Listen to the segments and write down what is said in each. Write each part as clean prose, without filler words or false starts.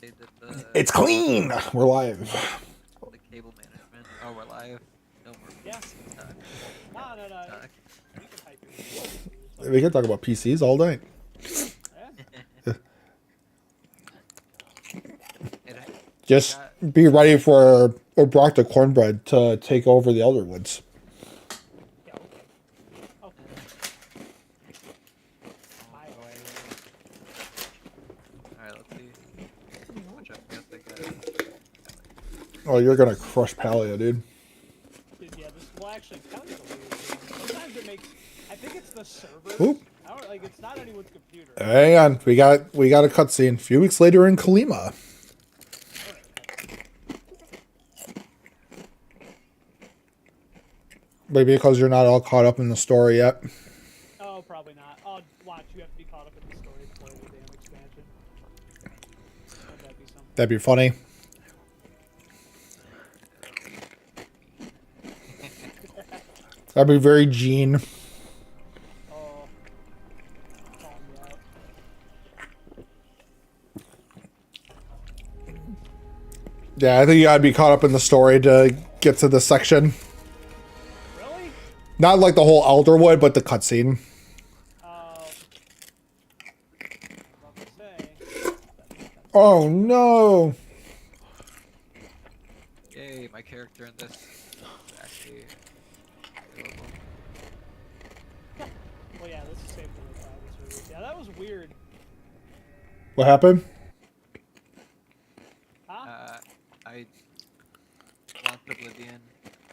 did the It's clean. We're live. cable management. Oh, we're live. No more Yeah. PC talk. No. Talk. We can hype it. We can talk about PCs all day. Yeah. Just got, be ready for Brock the Cornbread to take over the Elderwoods. Yeah. Okay. My way. All right, let's see how much FPS I got. Oh, you're gonna crush Palia, dude. Dude, yeah. This will actually kind of weird. Sometimes it makes. I think it's the server. Oop. I don't like. It's not anyone's computer. Hang on, we got a cutscene. A few weeks later in Kalima. Maybe because you're not all caught up in the story yet. Oh, probably not. Oh, watch. You have to be caught up in the story before the damn expansion. Wouldn't that be something? That'd be funny. That'd be very Gene. Oh. Calling me out. Yeah, I think you gotta be caught up in the story to get to this section. Really? Not like the whole Elderwood, but the cutscene. About to say. Oh no! Yay, my character in this is actually available. Well, yeah. This is saved for the private server. Yeah, that was weird. What happened? Huh? I launched Oblivion,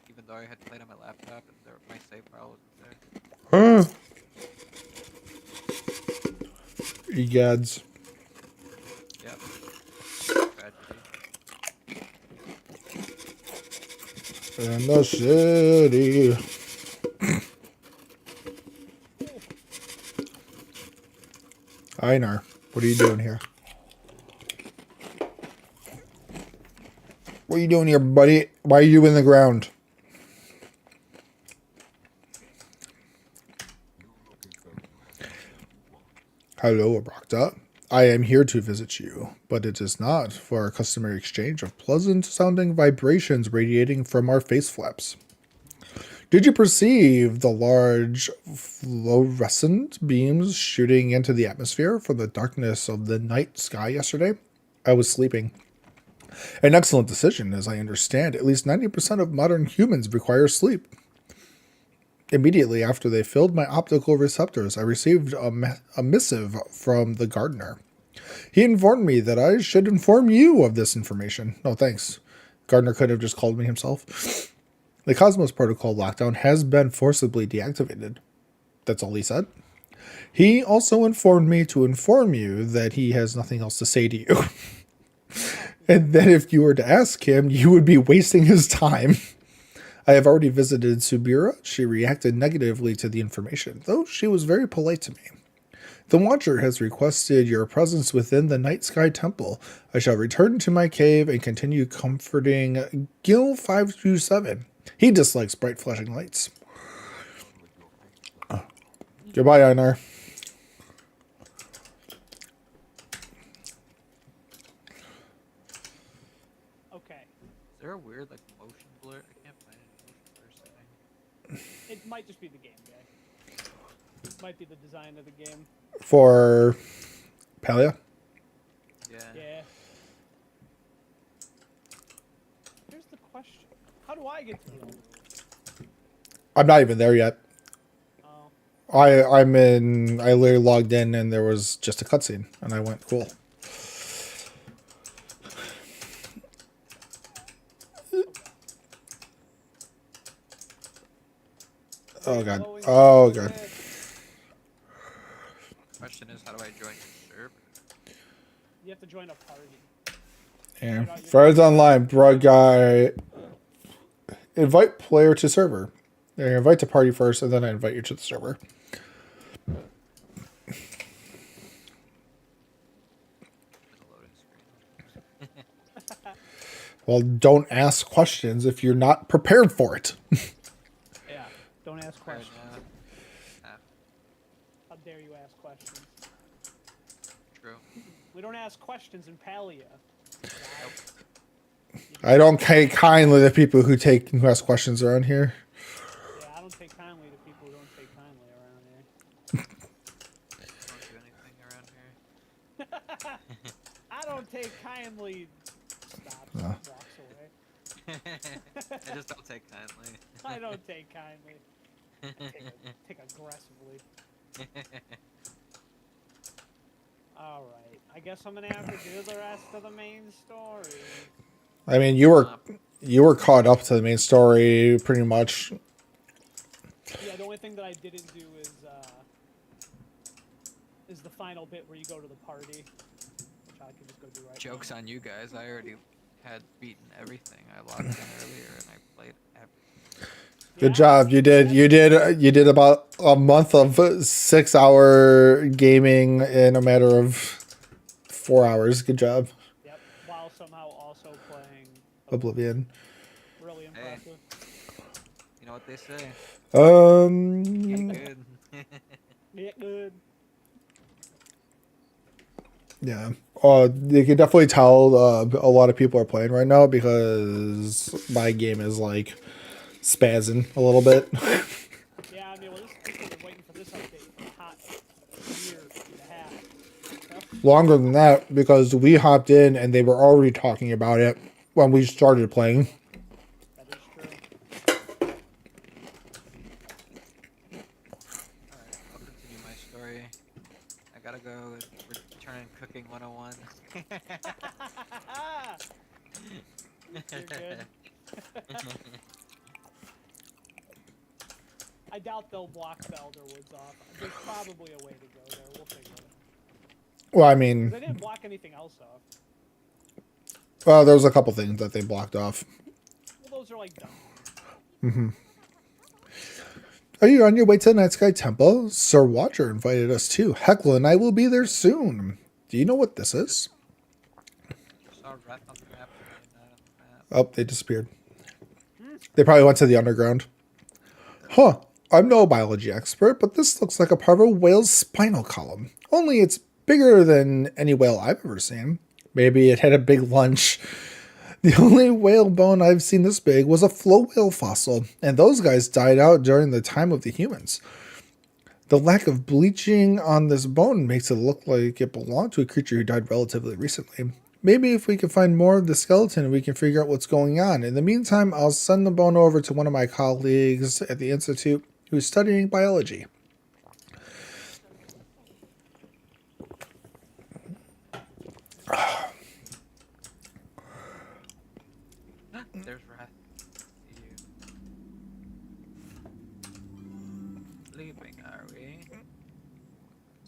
even though I had played on my laptop, and my save file wasn't there. Egads. Yep. Tragedy. In the city. Einar, what are you doing here? What are you doing here, buddy? Why are you in the ground? Hello, Abrakta. I am here to visit you, but it is not for our customary exchange of pleasant-sounding vibrations radiating from our face flaps. Did you perceive the large fluorescent beams shooting into the atmosphere from the darkness of the night sky yesterday? I was sleeping. An excellent decision, as I understand. At least 90% of modern humans require sleep. Immediately after they filled my optical receptors, I received a missive from the gardener. He informed me that I should inform you of this information. No, thanks. Gardner could have just called me himself. The Cosmos Protocol lockdown has been forcibly deactivated. That's all he said. He also informed me to inform you that he has nothing else to say to you. And that if you were to ask him, you would be wasting his time. I have already visited Subira. She reacted negatively to the information, though she was very polite to me. The Watcher has requested your presence within the Night Sky Temple. I shall return to my cave and continue comforting Gil 527. He dislikes bright flashing lights. Goodbye, Einar. Okay. Is there a weird motion blur? I can't find any motion blur setting. It might just be the game, guy. It might be the design of the game. For Palia? Yeah. Here's the question. How do I get to the Elderwood? I'm not even there yet. Oh. I literally logged in and there was just a cutscene and I went, cool. Oh god. Oh god. Question is, how do I join your server? You have to join a party. Yeah. Friends online, broad guy. Invite player to server. Yeah, invite to party first, and then I invite you to the server. Well, don't ask questions if you're not prepared for it. Yeah. Don't ask questions. How How dare you ask questions? True. We don't ask questions in Palia. I don't take kindly to people who ask questions around here. Yeah, I don't take kindly to people who don't take kindly around here. Don't do anything around here. I don't take kindly. Stops. No. Walks away. I just don't take kindly. I don't take kindly. I take aggressively. All right. I guess I'm gonna have to do the rest of the main story. I mean, you were caught up to the main story pretty much. Yeah, the only thing that I didn't do is the final bit where you go to the party, which I can just go do right Joke's now. on you guys. I already had beaten everything. I logged in earlier and I played everything. Good Yeah, job. You did about a month of 6-hour gaming in a matter of 4 hours. Good job. Yep. While somehow also playing Oblivion. Really impressive. You know what they say? Um, Good. Yeah, good. yeah. You can definitely tell a lot of people are playing right now because my game is like spazzing a little bit. Yeah, I mean, well, this has been waiting for this update for a hot year and a half. Longer than that because we hopped in and they were already talking about it when we started playing. That is true. Alright, I'll continue my story. I gotta go return cooking 101. You're good. I doubt they'll block the Elder Woods off. There's probably a way to go there. We'll figure it out. Well, I mean, They didn't block anything else off. there was a couple things that they blocked off. Well, those are like done. Are you on your way to the Night Sky Temple? Sir Watcher invited us too. Heckle and I will be there soon. Do you know what this is? Saw Wrath on the map, but maybe not on the map. Oh, they disappeared. They probably went to the underground. Huh. I'm no biology expert, but this looks like a part of a whale's spinal column. Only it's bigger than any whale I've ever seen. Maybe it had a big lunch. The only whale bone I've seen this big was a flow whale fossil, and those guys died out during the time of the humans. The lack of bleaching on this bone makes it look like it belonged to a creature who died relatively recently. Maybe if we can find more of the skeleton, we can figure out what's going on. In the meantime, I'll send the bone over to one of my colleagues at the Institute who's studying biology. There's Wrath. See you. Sleeping, are we?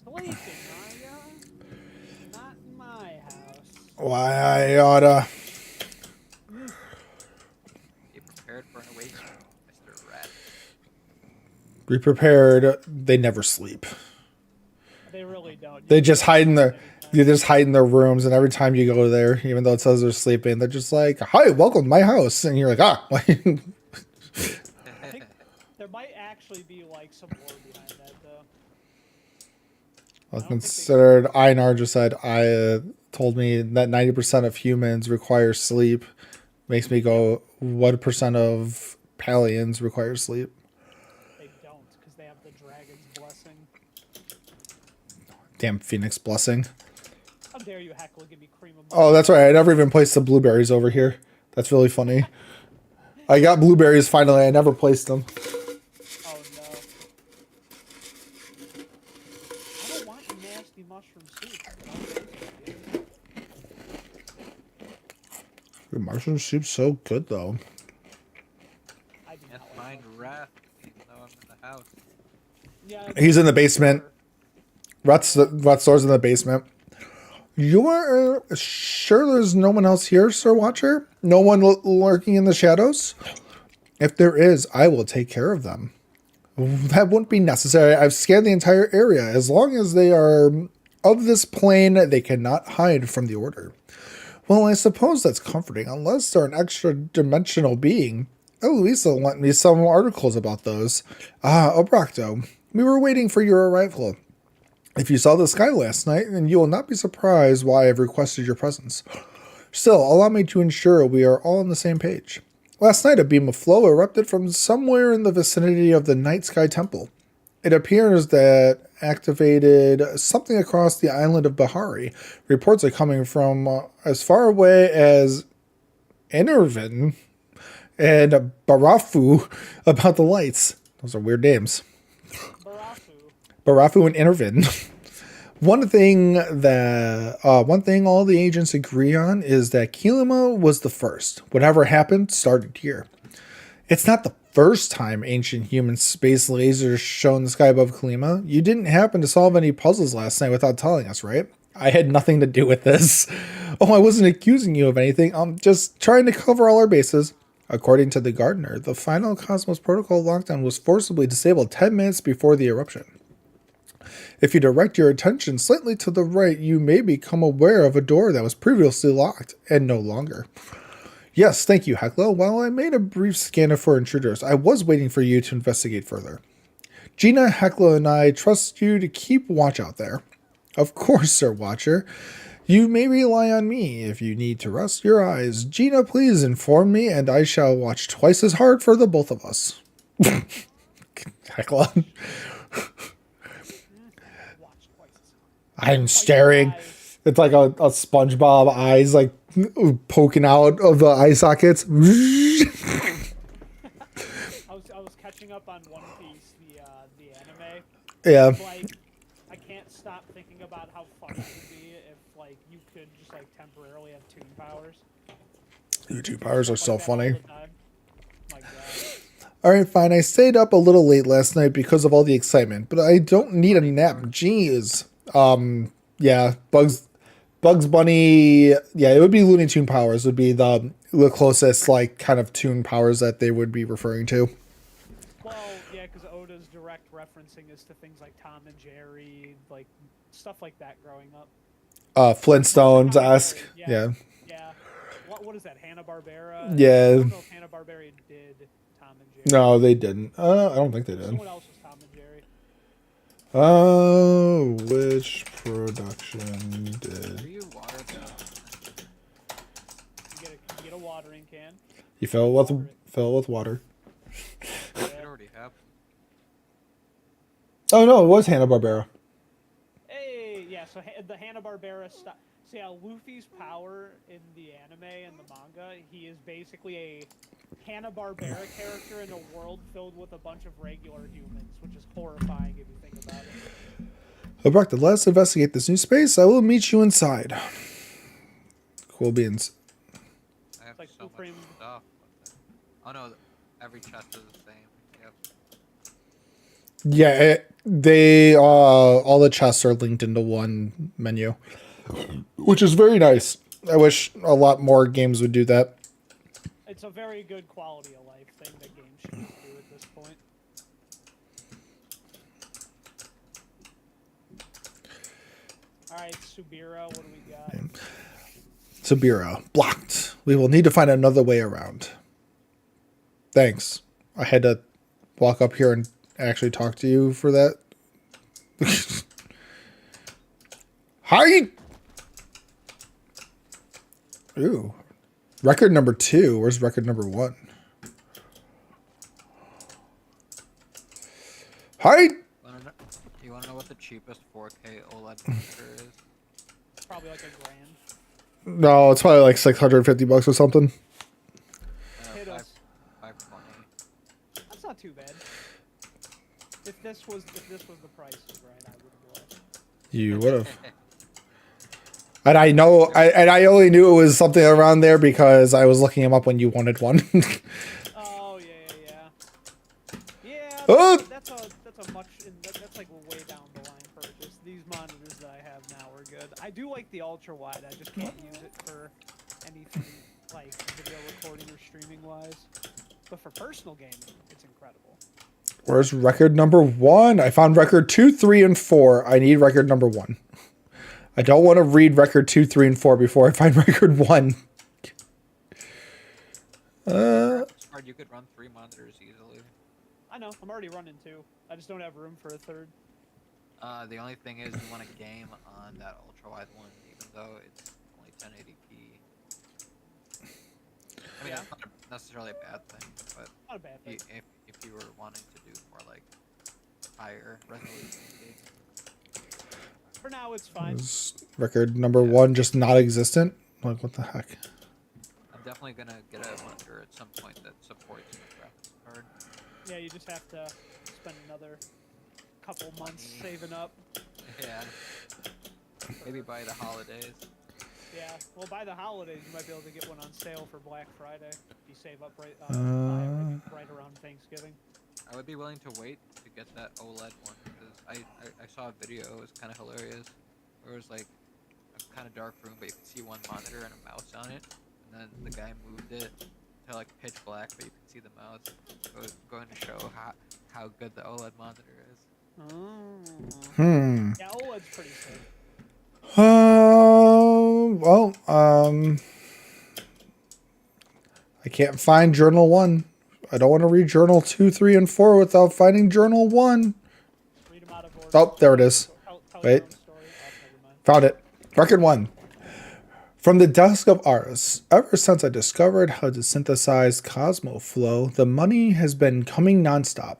Sleeping, are ya? Not in my house. Why, I oughta... Be prepared for an awakening, Mr. Rat. Be prepared. They never sleep. They really don't. They You just can't hide in sleep their... anytime. They just hide in their rooms, and every time you go there, even though it says they're sleeping, they're just like, "Hi, welcome to my house," and you're like, "Ah." I think there might actually be like some lore behind that, though. I don't think they- considered Einar just said told me that 90% of humans require sleep. Makes me go, what percent of Palians require sleep? They don't, because they have the dragon's blessing. Damn Phoenix blessing. How dare you, Heckle, give me cream of Oh, that's right. I never even placed the blueberries over here. That's really funny. I got blueberries finally. I never placed them. Oh no. I don't want your nasty mushroom soup. The mushroom soup's so good though. I do Can't not find like Wrath, even though I'm in the house. Yeah, He's in the basement. Rut's store's in the basement. You are sure there's no one else here, Sir Watcher? No one lurking in the shadows? If there is, I will take care of them. That wouldn't be necessary. I've scanned the entire area. As long as they are of this plane, they cannot hide from the order. Well, I suppose that's comforting, unless they're an extra-dimensional being. Eloisa lent me some articles about those. Ah, Obracto, we were waiting for your arrival. If you saw the sky last night, then you will not be surprised why I've requested your presence. Still, allow me to ensure we are all on the same page. Last night, a beam of flow erupted from somewhere in the vicinity of the Night Sky Temple. It appears that activated something across the island of Bahari. Reports are coming from as far away as Enervin and Barafu about the lights. Those are weird names. Barafu and Enervin. One thing all the agents agree on is that Kilima was the first. Whatever happened started here. It's not the first time ancient human space lasers shone the sky above Kilima. You didn't happen to solve any puzzles last night without telling us, right? I had nothing to do with this. Oh, I wasn't accusing you of anything. I'm just trying to cover all our bases. According to the Gardener, the final Cosmos Protocol lockdown was forcibly disabled 10 minutes before the eruption. If you direct your attention slightly to the right, you may become aware of a door that was previously locked and no longer. Yes, thank you, Hecla. While I made a brief scan for intruders, I was waiting for you to investigate further. Gina, Hecla, and I trust you to keep watch out there. Of course, Sir Watcher. You may rely on me if you need to rest your eyes. Gina, please inform me, and I shall watch twice as hard for the both of us. Hecla. I'm staring. It's like a SpongeBob eyes like poking out of the eye sockets. I was catching up on One Piece, the anime. Yeah. Like, I can't stop thinking about how fun it would be if like you could just like temporarily have toon powers. Your toon powers are so funny. My God. Alright, fine. I stayed up a little late last night because of all the excitement, but I don't need any nap. Jeez. Yeah, Bugs Bunny, yeah, it would be Looney Tune powers would be the closest, like, kind of tune powers that they would be referring to. Well, yeah, because Oda's direct referencing is to things like Tom and Jerry, like, stuff like that growing up. Flintstones-esque, yeah. Yeah. What is that, Hanna-Barbara? Yeah. I don't know if Hanna-Barbera did Tom and Jerry. No, they didn't. I don't think they did. Someone else was Tom and Jerry. Which production did? Do you water the... You get a watering can. You fill it with water. You already have. Oh no, it was Hanna-Barbera. Hey, yeah, so the Hanna-Barbera stuff. So yeah, Luffy's power in the anime and the manga, he is basically a Hanna-Barbera character in a world filled with a bunch of regular humans, which is horrifying if you think about it. Abructed, let us investigate this new space. I will meet you inside. Cool beans. I have Like so much Supreme. stuff. Oh no, every chest is the same. Yep. Yeah, all the chests are linked into one menu, which is very nice. I wish a lot more games would do that. It's a very good quality of life thing that games should do at this point. Alright, Subira, what do we got? Subira, blocked. We will need to find another way around. Thanks. I had to walk up here and actually talk to you for that. Hi! Ooh. Record number 2. Where's record number 1? Hi! You wanna know what the cheapest 4K OLED monitor is? Probably like $1,000. No, it's probably like $650 or something. Hit us. 520. That's not too bad. If this was the price was right, I would have bought. You would have. And I know, I only knew it was something around there because I was looking him up when you wanted one. Oh yeah. Oh! That's like a way down the line purchase. These monitors that I have now are good. I do like the ultra wide. I just can't use it for anything like video recording or streaming wise. But for personal gaming, it's incredible. Where's record number 1? I found record 2, 3, and 4. I need record number 1. I don't want to read record 2, 3, and 4 before I find record 1. You could run 3 monitors easily. I know. I'm already running 2. I just don't have room for a third. The only thing is you want a game on that ultra wide one, even though it's only 1080p. I mean, Yeah. that's not necessarily a bad thing, but Not a bad thing. if you were wanting to do more like higher resolution gaming, For now, it's fine. Is record number Yeah. 1 just not existent? Like, what the heck? I'm definitely gonna get a monitor at some point that supports a graphics card. Yeah, you just have to spend another couple months Money. saving up. Yeah. Maybe by the holidays. Yeah, well, by the holidays, you might be able to get one on sale for Black Friday. If you save up right around Thanksgiving. I would be willing to wait to get that OLED one because I saw a video. It was kind of hilarious. Where it was like a kind of dark room, but you could see one monitor and a mouse on it, and then the guy moved it to like pitch black, but you could see the mouse. It was going to show how good the OLED monitor is. Hmm. Yeah, OLED's pretty sick. Well, I can't find Journal 1. I don't want to read Journal 2, 3, and 4 without finding Journal 1. Read them out of order. Oh, there it is. Tell Wait. your own story. Oh, never mind. Found it. Record 1. From the desk of Ars, ever since I discovered how to synthesize Cosmoflow, the money has been coming nonstop.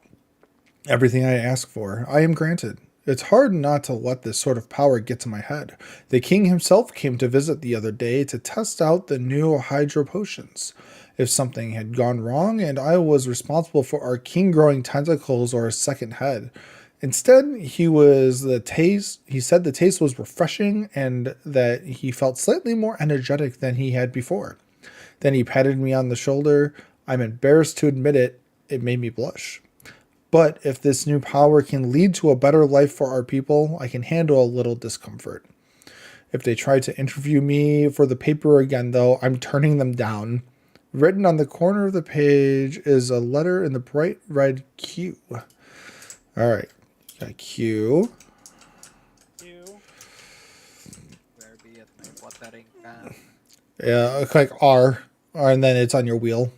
Everything I ask for, I am granted. It's hard not to let this sort of power get to my head. The king himself came to visit the other day to test out the new hydro potions. If something had gone wrong and I was responsible for our king growing tentacles or a second head. Instead, he said the taste was refreshing and that he felt slightly more energetic than he had before. Then he patted me on the shoulder. I'm embarrassed to admit it. It made me blush. But if this new power can lead to a better life for our people, I can handle a little discomfort. If they try to interview me for the paper again, though, I'm turning them down. Written on the corner of the page is a letter in the bright red Q. All right, got Q. Where be it? My watering can. Yeah, click R, and then it's on your wheel.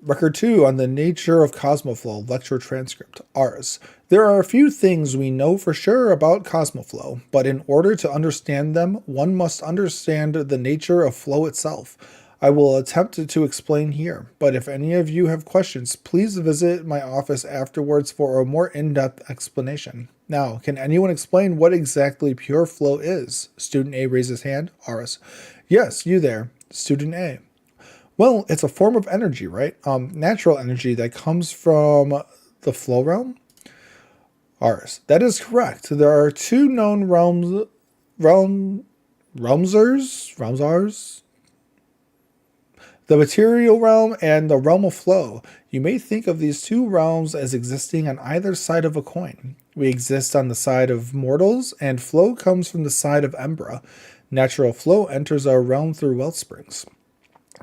Record 2 on the nature of Cosmoflow, lecture transcript, Ars. There are a few things we know for sure about Cosmoflow, but in order to understand them, one must understand the nature of flow itself. I will attempt to explain here, but if any of you have questions, please visit my office afterwards for a more in-depth explanation. Now, can anyone explain what exactly pure flow is? Student A raises hand. Ars. Yes, you there. Student A. Well, it's a form of energy, right? Natural energy that comes from the flow realm. Ars. That is correct. There are two known realmsars. The material realm and the realm of flow. You may think of these two realms as existing on either side of a coin. We exist on the side of mortals, and flow comes from the side of Embra. Natural flow enters our realm through wellsprings.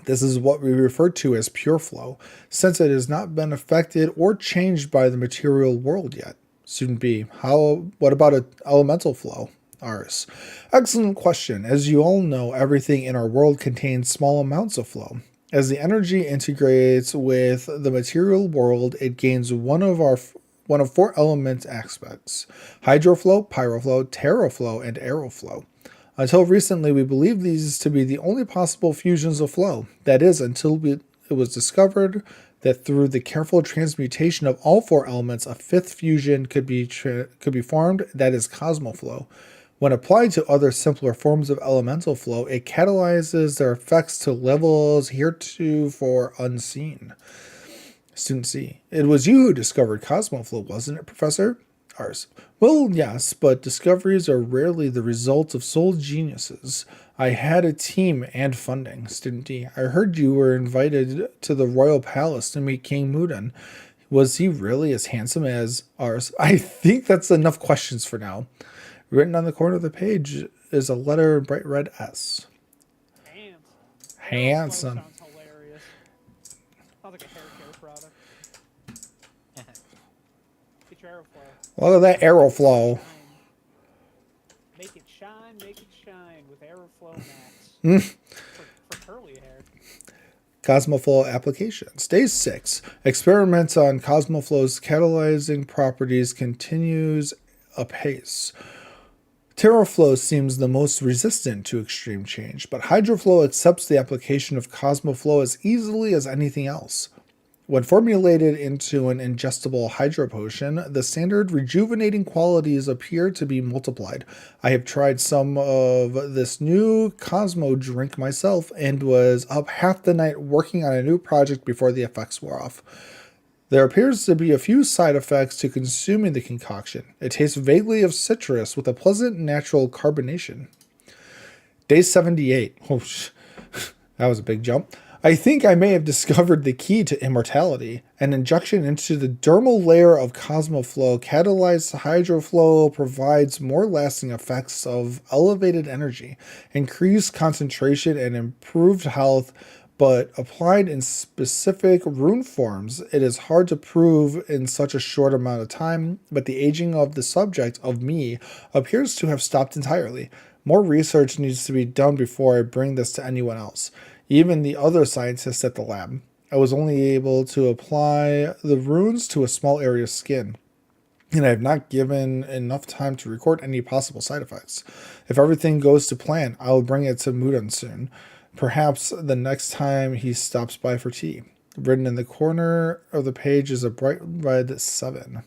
This is what we refer to as pure flow, since it has not been affected or changed by the material world yet. Student B, what about an elemental flow? Ars. Excellent question. As you all know, everything in our world contains small amounts of flow. As the energy integrates with the material world, it gains one of four element aspects: hydroflow, pyroflow, terraflow, and aeroflow. Until recently, we believed these to be the only possible fusions of flow. That is, until it was discovered that through the careful transmutation of all four elements, a fifth fusion could be formed, that is cosmoflow. When applied to other simpler forms of elemental flow, it catalyzes their effects to levels heretofore unseen. Student C. It was you who discovered cosmoflow, wasn't it, Professor? Ars. Well, yes, but discoveries are rarely the result of sole geniuses. I had a team and funding. Student D. I heard you were invited to the royal palace to meet King Mudan. Was he really as handsome as Ars? I think that's enough questions for now. Written on the corner of the page is a letter in bright red S. Handsome. Sounds hilarious. Sounds like a hair care product. Get your Aeroflow. Look at that Aeroflow. Make it shine with Aeroflow Max. for curly hair. Cosmoflow applications. Day 6. Experiments on Cosmoflow's catalyzing properties continues apace. TerraFlow seems the most resistant to extreme change, but HydroFlow accepts the application of CosmoFlow as easily as anything else. When formulated into an ingestible hydro potion, the standard rejuvenating qualities appear to be multiplied. I have tried some of this new Cosmo drink myself and was up half the night working on a new project before the effects wore off. There appears to be a few side effects to consuming the concoction. It tastes vaguely of citrus with a pleasant natural carbonation. Day 78. Oh, that was a big jump. I think I may have discovered the key to immortality. An injection into the dermal layer of CosmoFlow catalyzed HydroFlow provides more lasting effects of elevated energy, increased concentration, and improved health, but applied in specific rune forms, it is hard to prove in such a short amount of time, but the aging of the subject, of me, appears to have stopped entirely. More research needs to be done before I bring this to anyone else, even the other scientists at the lab. I was only able to apply the runes to a small area of skin, and I have not given enough time to record any possible side effects. If everything goes to plan, I will bring it to Mudan soon. Perhaps the next time he stops by for tea. Written in the corner of the page is a bright red 7.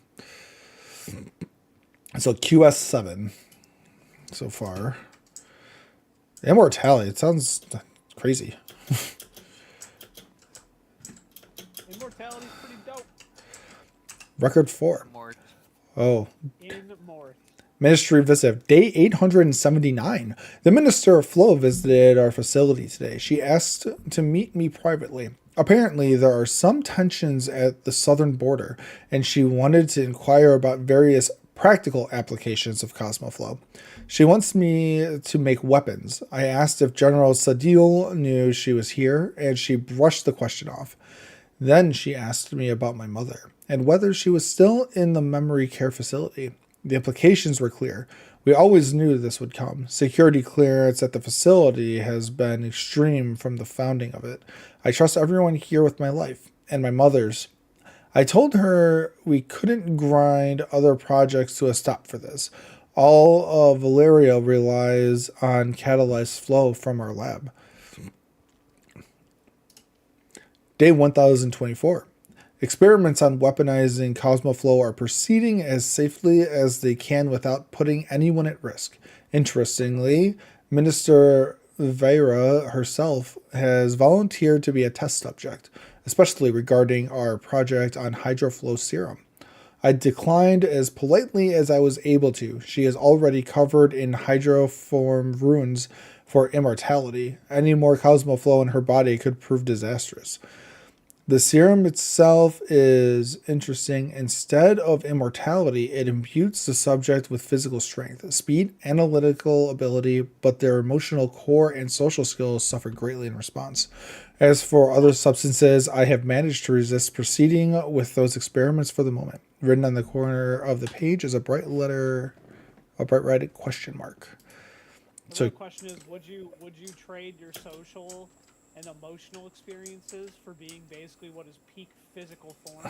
So QS7 so far. Immortality, it sounds crazy. Immortality's pretty dope. Record 4. Mort. Oh. Immort. Ministry visit. Day 879. The Minister of Flow visited our facility today. She asked to meet me privately. Apparently, there are some tensions at the southern border, and she wanted to inquire about various practical applications of CosmoFlow. She wants me to make weapons. I asked if General Sadil knew she was here, and she brushed the question off. Then she asked me about my mother, and whether she was still in the memory care facility. The implications were clear. We always knew this would come. Security clearance at the facility has been extreme from the founding of it. I trust everyone here with my life, and my mother's. I told her we couldn't grind other projects to a stop for this. All of Valeria relies on catalyzed flow from our lab. Day 1024. Experiments on weaponizing CosmoFlow are proceeding as safely as they can without putting anyone at risk. Interestingly, Minister Vera herself has volunteered to be a test subject, especially regarding our project on HydroFlow serum. I declined as politely as I was able to. She is already covered in hydroform runes for immortality. Any more CosmoFlow in her body could prove disastrous. The serum itself is interesting. Instead of immortality, it imputes the subject with physical strength, speed, analytical ability, but their emotional core and social skills suffer greatly in response. As for other substances, I have managed to resist proceeding with those experiments for the moment. Written on the corner of the page is a bright red question mark. The real question is, would you trade your social and emotional experiences for being basically what is peak physical form?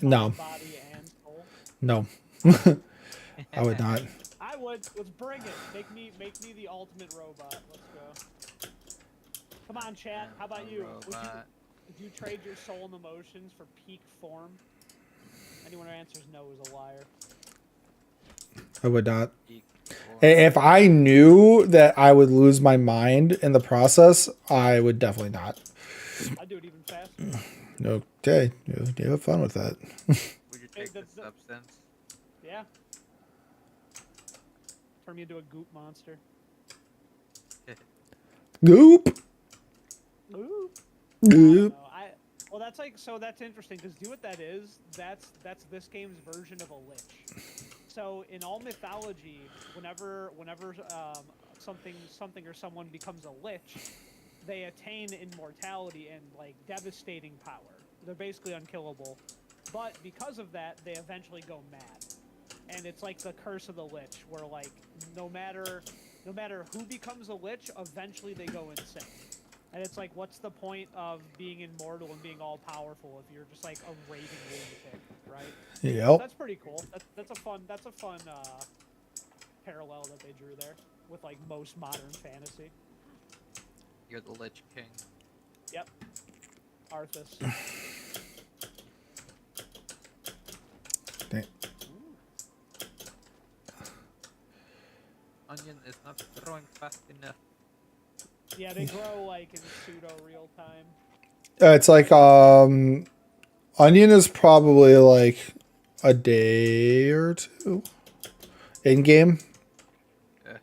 No. Body and soul. No. I would not. I would. Let's bring it. Make me the ultimate robot. Let's go. Come on, chat. How about you? Would you trade your soul and emotions for peak form? Anyone who answers no is a liar. I would not. If I knew that I would lose my mind in the process, I would definitely not. I'd do it even faster. Okay, you have fun with that. Would you take the substance? Yeah. Turn me into a goop monster. Goop. Goop. Goop. Well, that's that's interesting because do what that is. That's this game's version of a lich. So in all mythology, whenever something or someone becomes a lich, they attain immortality and like devastating power. They're basically unkillable, but because of that, they eventually go mad. And it's like the curse of the lich, where like no matter who becomes a lich, eventually they go insane. And it's like, what's the point of being immortal and being all powerful if you're just like a raving lunatic, right? Yep. So that's pretty cool. That's a fun parallel that they drew there with like most modern fantasy. You're the Lich King. Yep. Arthas. Dang. Onion is not growing fast enough. Yeah, they grow like in pseudo real time. It's like onion is probably like a day or two in game. Yeah.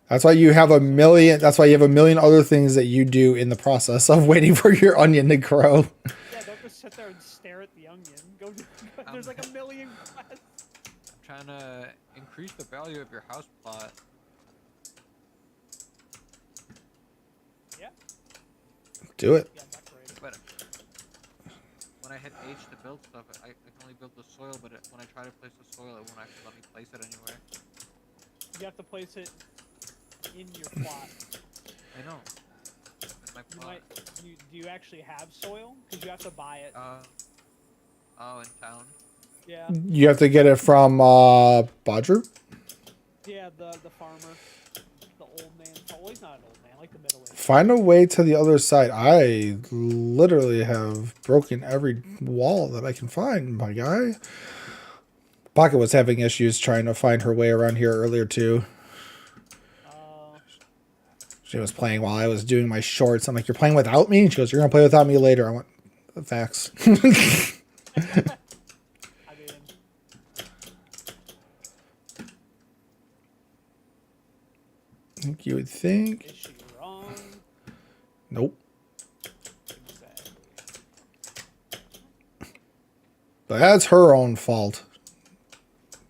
That's why you have a million. That's why you have a million other things that you do in the process of waiting for your onion to grow. Yeah, don't just sit there and stare at the onion. Go. There's like a million quests. I'm trying to increase the value of your house plot. Yeah. Do it. Yeah, decorate it. But when I hit H to build stuff, I can only build the soil, but when I try to place the soil, it won't actually let me place it anywhere. You have to place it in your plot. I know. In my You plot. do you actually have soil? Because you have to buy it. Oh, in town. Yeah. You have to get it from Badru. Yeah, the farmer, the old man. Oh, he's not an old man, like the middle age. Find a way to the other side. I literally have broken every wall that I can find, my guy. Pocket was having issues trying to find her way around here earlier too. She was playing while I was doing my shorts. I'm like, "You're playing without me?" And she goes, "You're gonna play without me later." I went, "Facts." I mean, You would think. is she wrong? Nope. Exactly. But that's her own fault.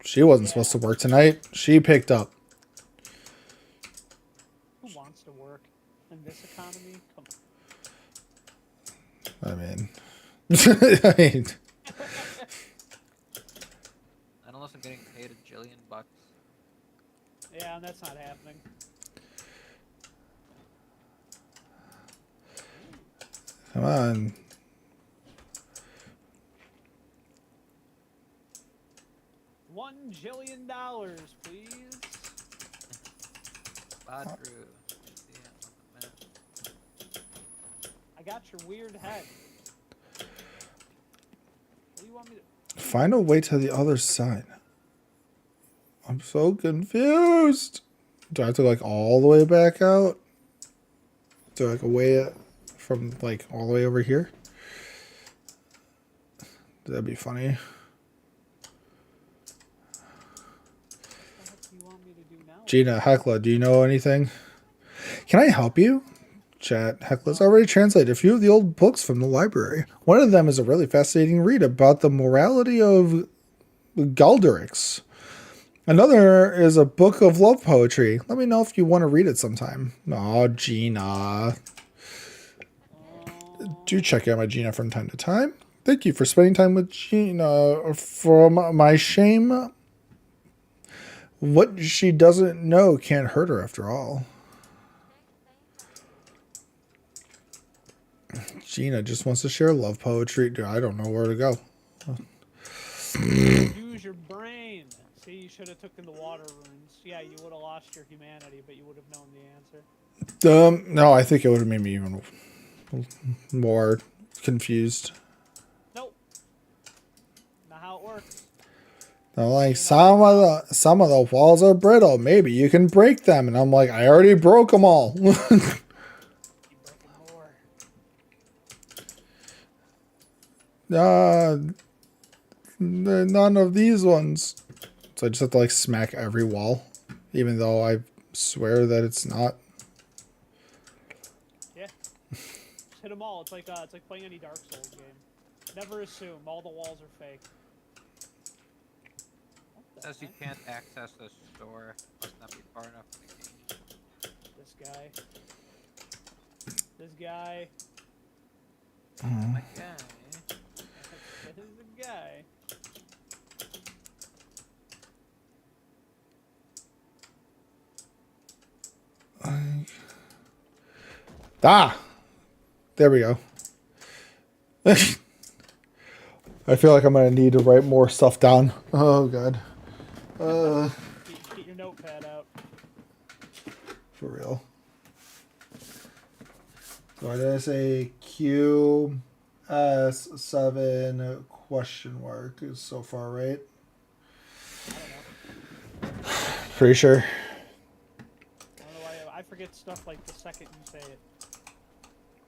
She wasn't supposed to work tonight. She picked up. Who wants to work in this economy? Come I mean, And unless I'm getting paid $1 jillion. Yeah, and that's not happening. come on. $1 jillion, please. Badru. I got your weird head. What do you want me to? Find a way to the other side. I'm so confused. Do I have to like all the way back out? Do I like a way from like all the way over here? That'd be funny. What the heck do you want me to do now? Gina, Hecla, do you know anything? Can I help you? Chat, Hecla's already translated a few of the old books from the library. One of them is a really fascinating read about the morality of Galderics. Another is a book of love poetry. Let me know if you want to read it sometime. Oh, Gina. Do check out my Gina from time to time. Thank you for spending time with Gina. From my shame, what she doesn't know can't hurt her after all. Gina just wants to share love poetry. Dude, I don't know where to go. Use your brain. See, you should have taken the water runes. Yeah, you would have lost your humanity, but you would have known the answer. No, I think it would have made me even more confused. Nope. Not how it works. They're like, some of the walls are brittle. Maybe you can break them. And I'm like, I already broke them all. You broke them more. None of these ones. So I just have to like smack every wall, even though I swear that it's not. Yeah. Just hit them all. It's like playing any Dark Souls game. Never assume all the walls are fake. What the Says you heck? can't access the store. Must not be far enough in the game. This guy. This guy. My guy. This is the guy. Ah! There we go. I feel like I'm going to need to write more stuff down. Oh, God. Get your notepad out. For real. So did I say QS7 question mark is so far right? I don't know. Pretty sure. I don't know why I forget stuff like the second you say it.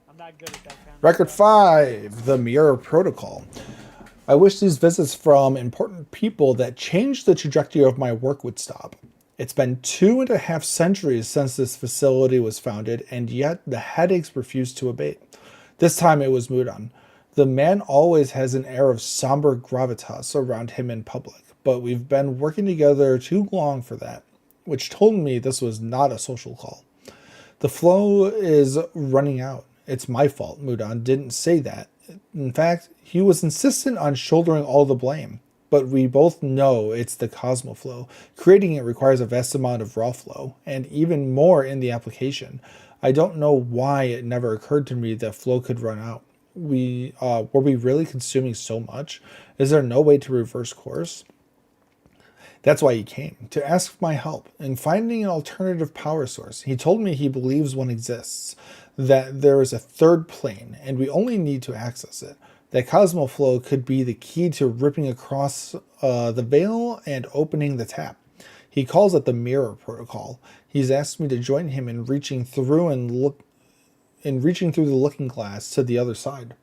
I'm not good at that kind of Record stuff. 5, the Mirror Protocol. I wish these visits from important people that changed the trajectory of my work would stop. It's been 2.5 centuries since this facility was founded, and yet the headaches refuse to abate. This time it was Mudan. The man always has an air of somber gravitas around him in public, but we've been working together too long for that, which told me this was not a social call. The flow is running out. It's my fault, Mudan didn't say that. In fact, he was insistent on shouldering all the blame. But we both know it's the Cosmoflow. Creating it requires a vast amount of raw flow, and even more in the application. I don't know why it never occurred to me that flow could run out. Were we really consuming so much? Is there no way to reverse course? That's why he came, to ask my help in finding an alternative power source. He told me he believes one exists, that there is a third plane, and we only need to access it. That Cosmoflow could be the key to ripping across the veil and opening the tap. He calls it the Mirror Protocol. He's asked me to join him in reaching through the looking glass to the other side.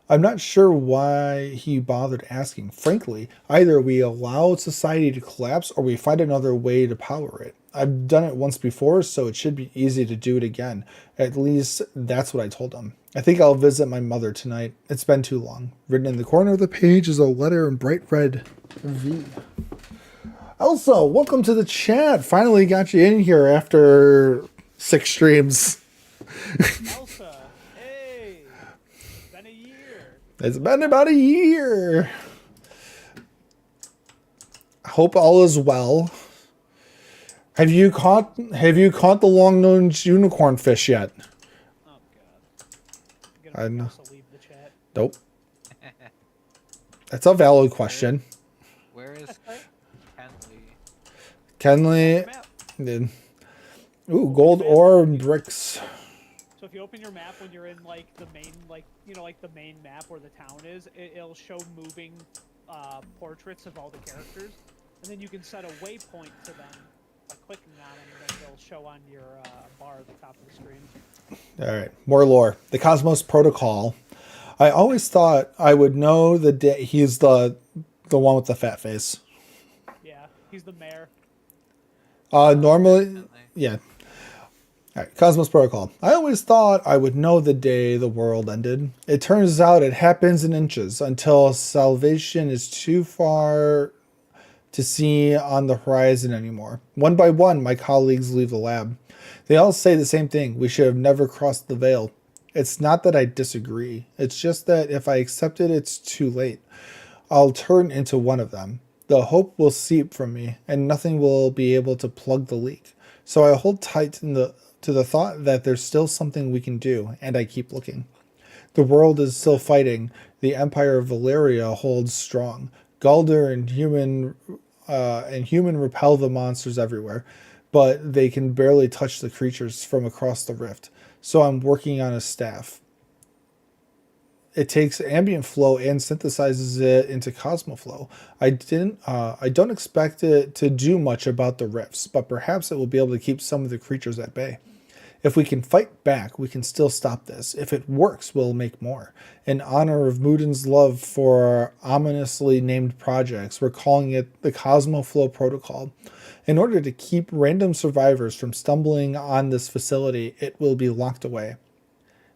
I'm not sure why he bothered asking. Frankly, either we allow society to collapse or we find another way to power it. I've done it once before, so it should be easy to do it again. At least that's what I told him. I think I'll visit my mother tonight. It's been too long. Written in the corner of the page is a letter in bright red V. Elsa, welcome to the chat. Finally got you in here after 6 streams. Elsa, hey, it's been a year. It's been about a year. I hope all is well. Have you caught the long-nosed unicorn fish yet? Oh God. I'm gonna also leave the chat. Nope. That's a valid question. Where is Kenley? Kenley. Ooh, gold ore and bricks. So if you open your map when you're in like the main, like the main map where the town is, it'll show moving portraits of all the characters, and then you can set a waypoint to them by clicking on them, and then they'll show on your bar at the top of the screen. All right, more lore. The Cosmos Protocol. I always thought I would know the day. He's the one with the fat face. Yeah, he's the mayor. Normally, yeah. All right, Cosmos Protocol. I always thought I would know the day the world ended. It turns out it happens in inches until salvation is too far to see on the horizon anymore. One by one, my colleagues leave the lab. They all say the same thing. We should have never crossed the veil. It's not that I disagree. It's just that if I accept it, it's too late. I'll turn into one of them. The hope will seep from me, and nothing will be able to plug the leak. So I hold tight to the thought that there's still something we can do, and I keep looking. The world is still fighting. The Empire of Valeria holds strong. Galder and human repel the monsters everywhere, but they can barely touch the creatures from across the rift. So I'm working on a staff. It takes ambient flow and synthesizes it into Cosmoflow. I don't expect it to do much about the rifts, but perhaps it will be able to keep some of the creatures at bay. If we can fight back, we can still stop this. If it works, we'll make more. In honor of Muden's love for our ominously named projects, we're calling it the Cosmoflow Protocol. In order to keep random survivors from stumbling on this facility, it will be locked away.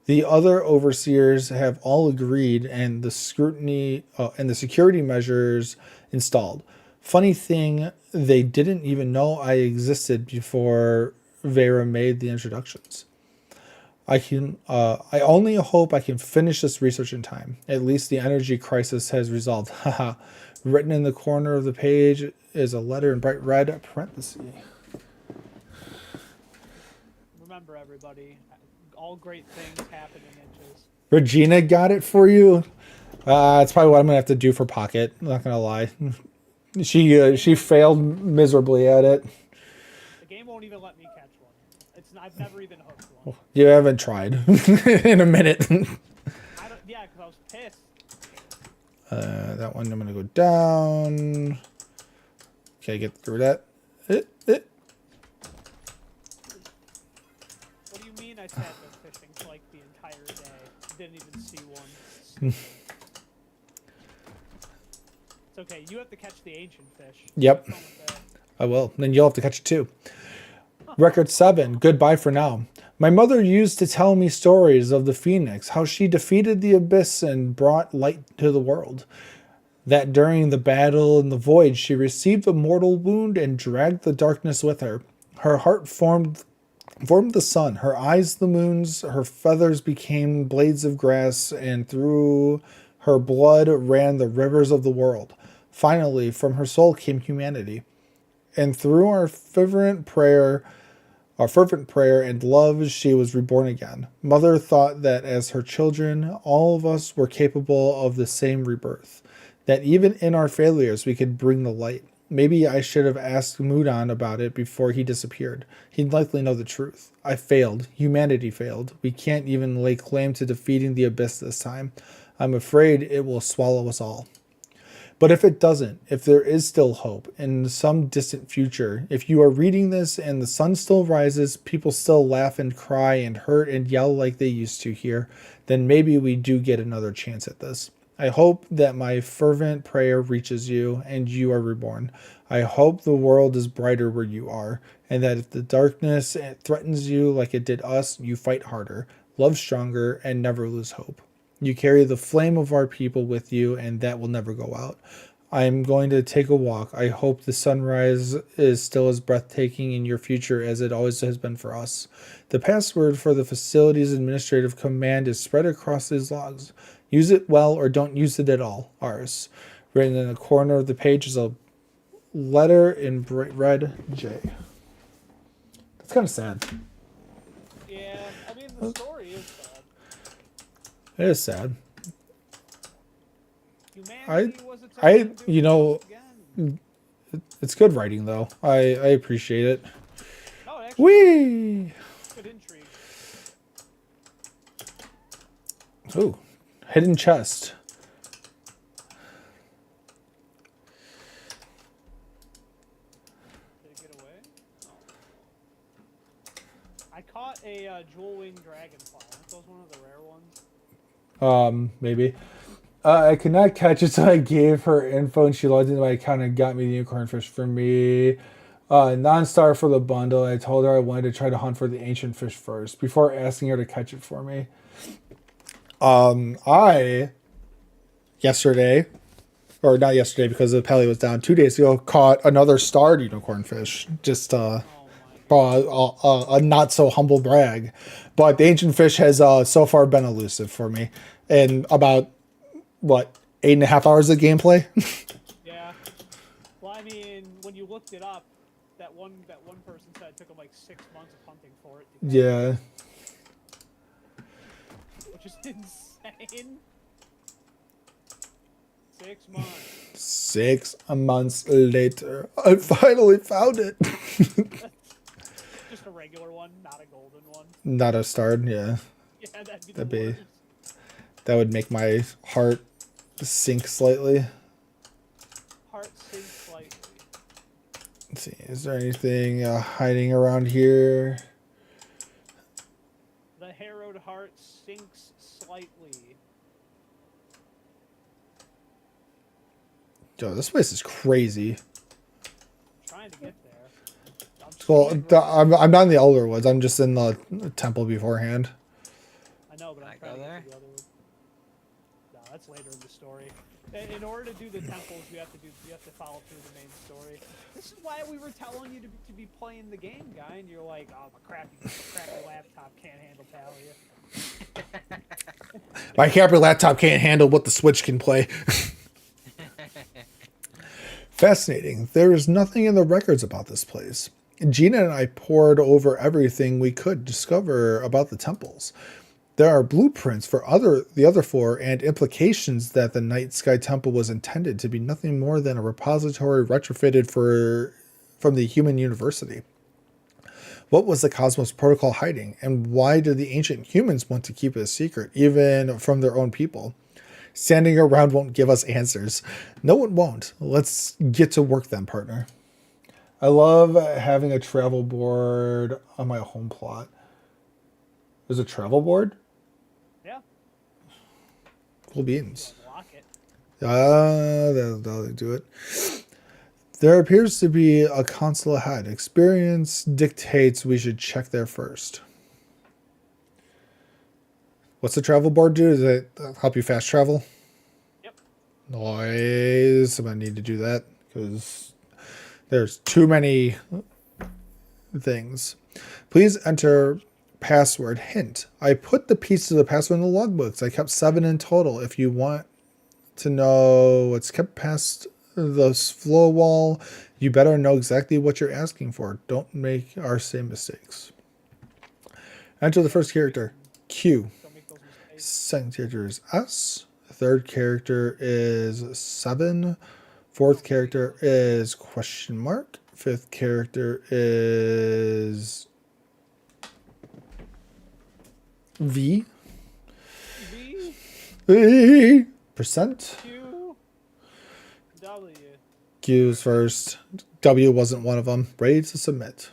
The other overseers have all agreed, and the security measures installed. Funny thing, they didn't even know I existed before Vera made the introductions. I only hope I can finish this research in time. At least the energy crisis has resolved. Haha. Written in the corner of the page is a letter in bright red parenthesis. Remember, everybody, all great things happen in inches. Regina got it for you. That's probably what I'm gonna have to do for Pocket. I'm not gonna lie. She failed miserably at it. The game won't even let me catch one. I've never even hooked one. You haven't tried in a minute. Yeah, because I was pissed. That one I'm gonna go down. Okay, get through that. What do you mean I sat there fishing for like the entire day? Didn't even see one. It's okay. You have to catch the ancient fish. Yep. Have fun with that. I will. Then you'll have to catch it too. Record 7. Goodbye for now. My mother used to tell me stories of the Phoenix, how she defeated the abyss and brought light to the world. That during the battle in the void, she received a mortal wound and dragged the darkness with her. Her heart formed the sun, her eyes the moons, her feathers became blades of grass, and through her blood ran the rivers of the world. Finally, from her soul came humanity. And through our fervent prayer and love, she was reborn again. Mother thought that as her children, all of us were capable of the same rebirth, that even in our failures, we could bring the light. Maybe I should have asked Mudan about it before he disappeared. He'd likely know the truth. I failed. Humanity failed. We can't even lay claim to defeating the abyss this time. I'm afraid it will swallow us all. But if it doesn't, if there is still hope in some distant future, if you are reading this and the sun still rises, people still laugh and cry and hurt and yell like they used to here, then maybe we do get another chance at this. I hope that my fervent prayer reaches you and you are reborn. I hope the world is brighter where you are, and that if the darkness threatens you like it did us, you fight harder, love stronger, and never lose hope. You carry the flame of our people with you, and that will never go out. I'm going to take a walk. I hope the sunrise is still as breathtaking in your future as it always has been for us. The password for the facility's administrative command is spread across these logs. Use it well or don't use it at all. Ours. Written in the corner of the page is a letter in bright red J. That's kind of sad. Yeah, I mean the story is sad. It is sad. Humanity was attempting to do you know, it again. It's good writing though. I appreciate it. No, actually, Whee! good intrigue. Ooh, hidden chest. Did it get away? Oh. I caught a jewel-winged dragonfly. Aren't those one of the rare ones? Maybe. I could not catch it, so I gave her info and she logged into my account and got me the unicorn fish for me. Non-star for the bundle. I told her I wanted to try to hunt for the ancient fish first before asking her to catch it for me. I yesterday, or not yesterday because the Palia was down 2 days ago, caught another starred unicorn fish. Just a not so humble brag, but the ancient fish has so far been elusive for me. And about what 8.5 hours of gameplay. Yeah. Well, I mean, when you looked it up, that one person said it took him like 6 months of hunting for it. Yeah. Which is insane. 6 months. 6 months later, I finally found it. Just a regular one, not a golden one. Not a starred, yeah. Yeah, that'd That'd be be. the worst. That would make my heart sink slightly. Heart sinks slightly. Let's see, is there anything hiding around here? The harrowed heart sinks slightly. Yo, this place is crazy. I'm trying to get there. Well, I'm not in the Elder Woods. I'm just in the temple beforehand. I know, but I'm I trying go to there? get to the other one. No, that's later in the story. In order to do the temples, you have to follow through the main story. This is why we were telling you to be playing the game, guy, and you're like, oh, my crappy laptop can't handle Palia. My crappy laptop can't handle what the Switch can play. Fascinating. There is nothing in the records about this place. Gina and I pored over everything we could discover about the temples. There are blueprints for the other four and implications that the Night Sky Temple was intended to be nothing more than a repository retrofitted from the human university. What was the Cosmos Protocol hiding, and why did the ancient humans want to keep it a secret, even from their own people? Standing around won't give us answers. No, it won't. Let's get to work then, partner. I love having a travel board on my home plot. There's a travel board? Yeah. Cool beans. Lock it. That'll do it. There appears to be a console ahead. Experience dictates we should check there first. What's the travel board do? Does it help you fast travel? Yep. Nice. I'm going to need to do that because there's too many things. Please enter password. Hint. I put the pieces of the password in the logbooks. I kept 7 in total. If you want to know what's kept past the flow wall, you better know exactly what you're asking for. Don't make our same mistakes. Enter the first character, Q. Don't make those mistakes. Second character is S. Third character is 7. Fourth character is question mark. Fifth character is V. V, Percent. Q, W. Q's first. W wasn't one of them. Ready to submit.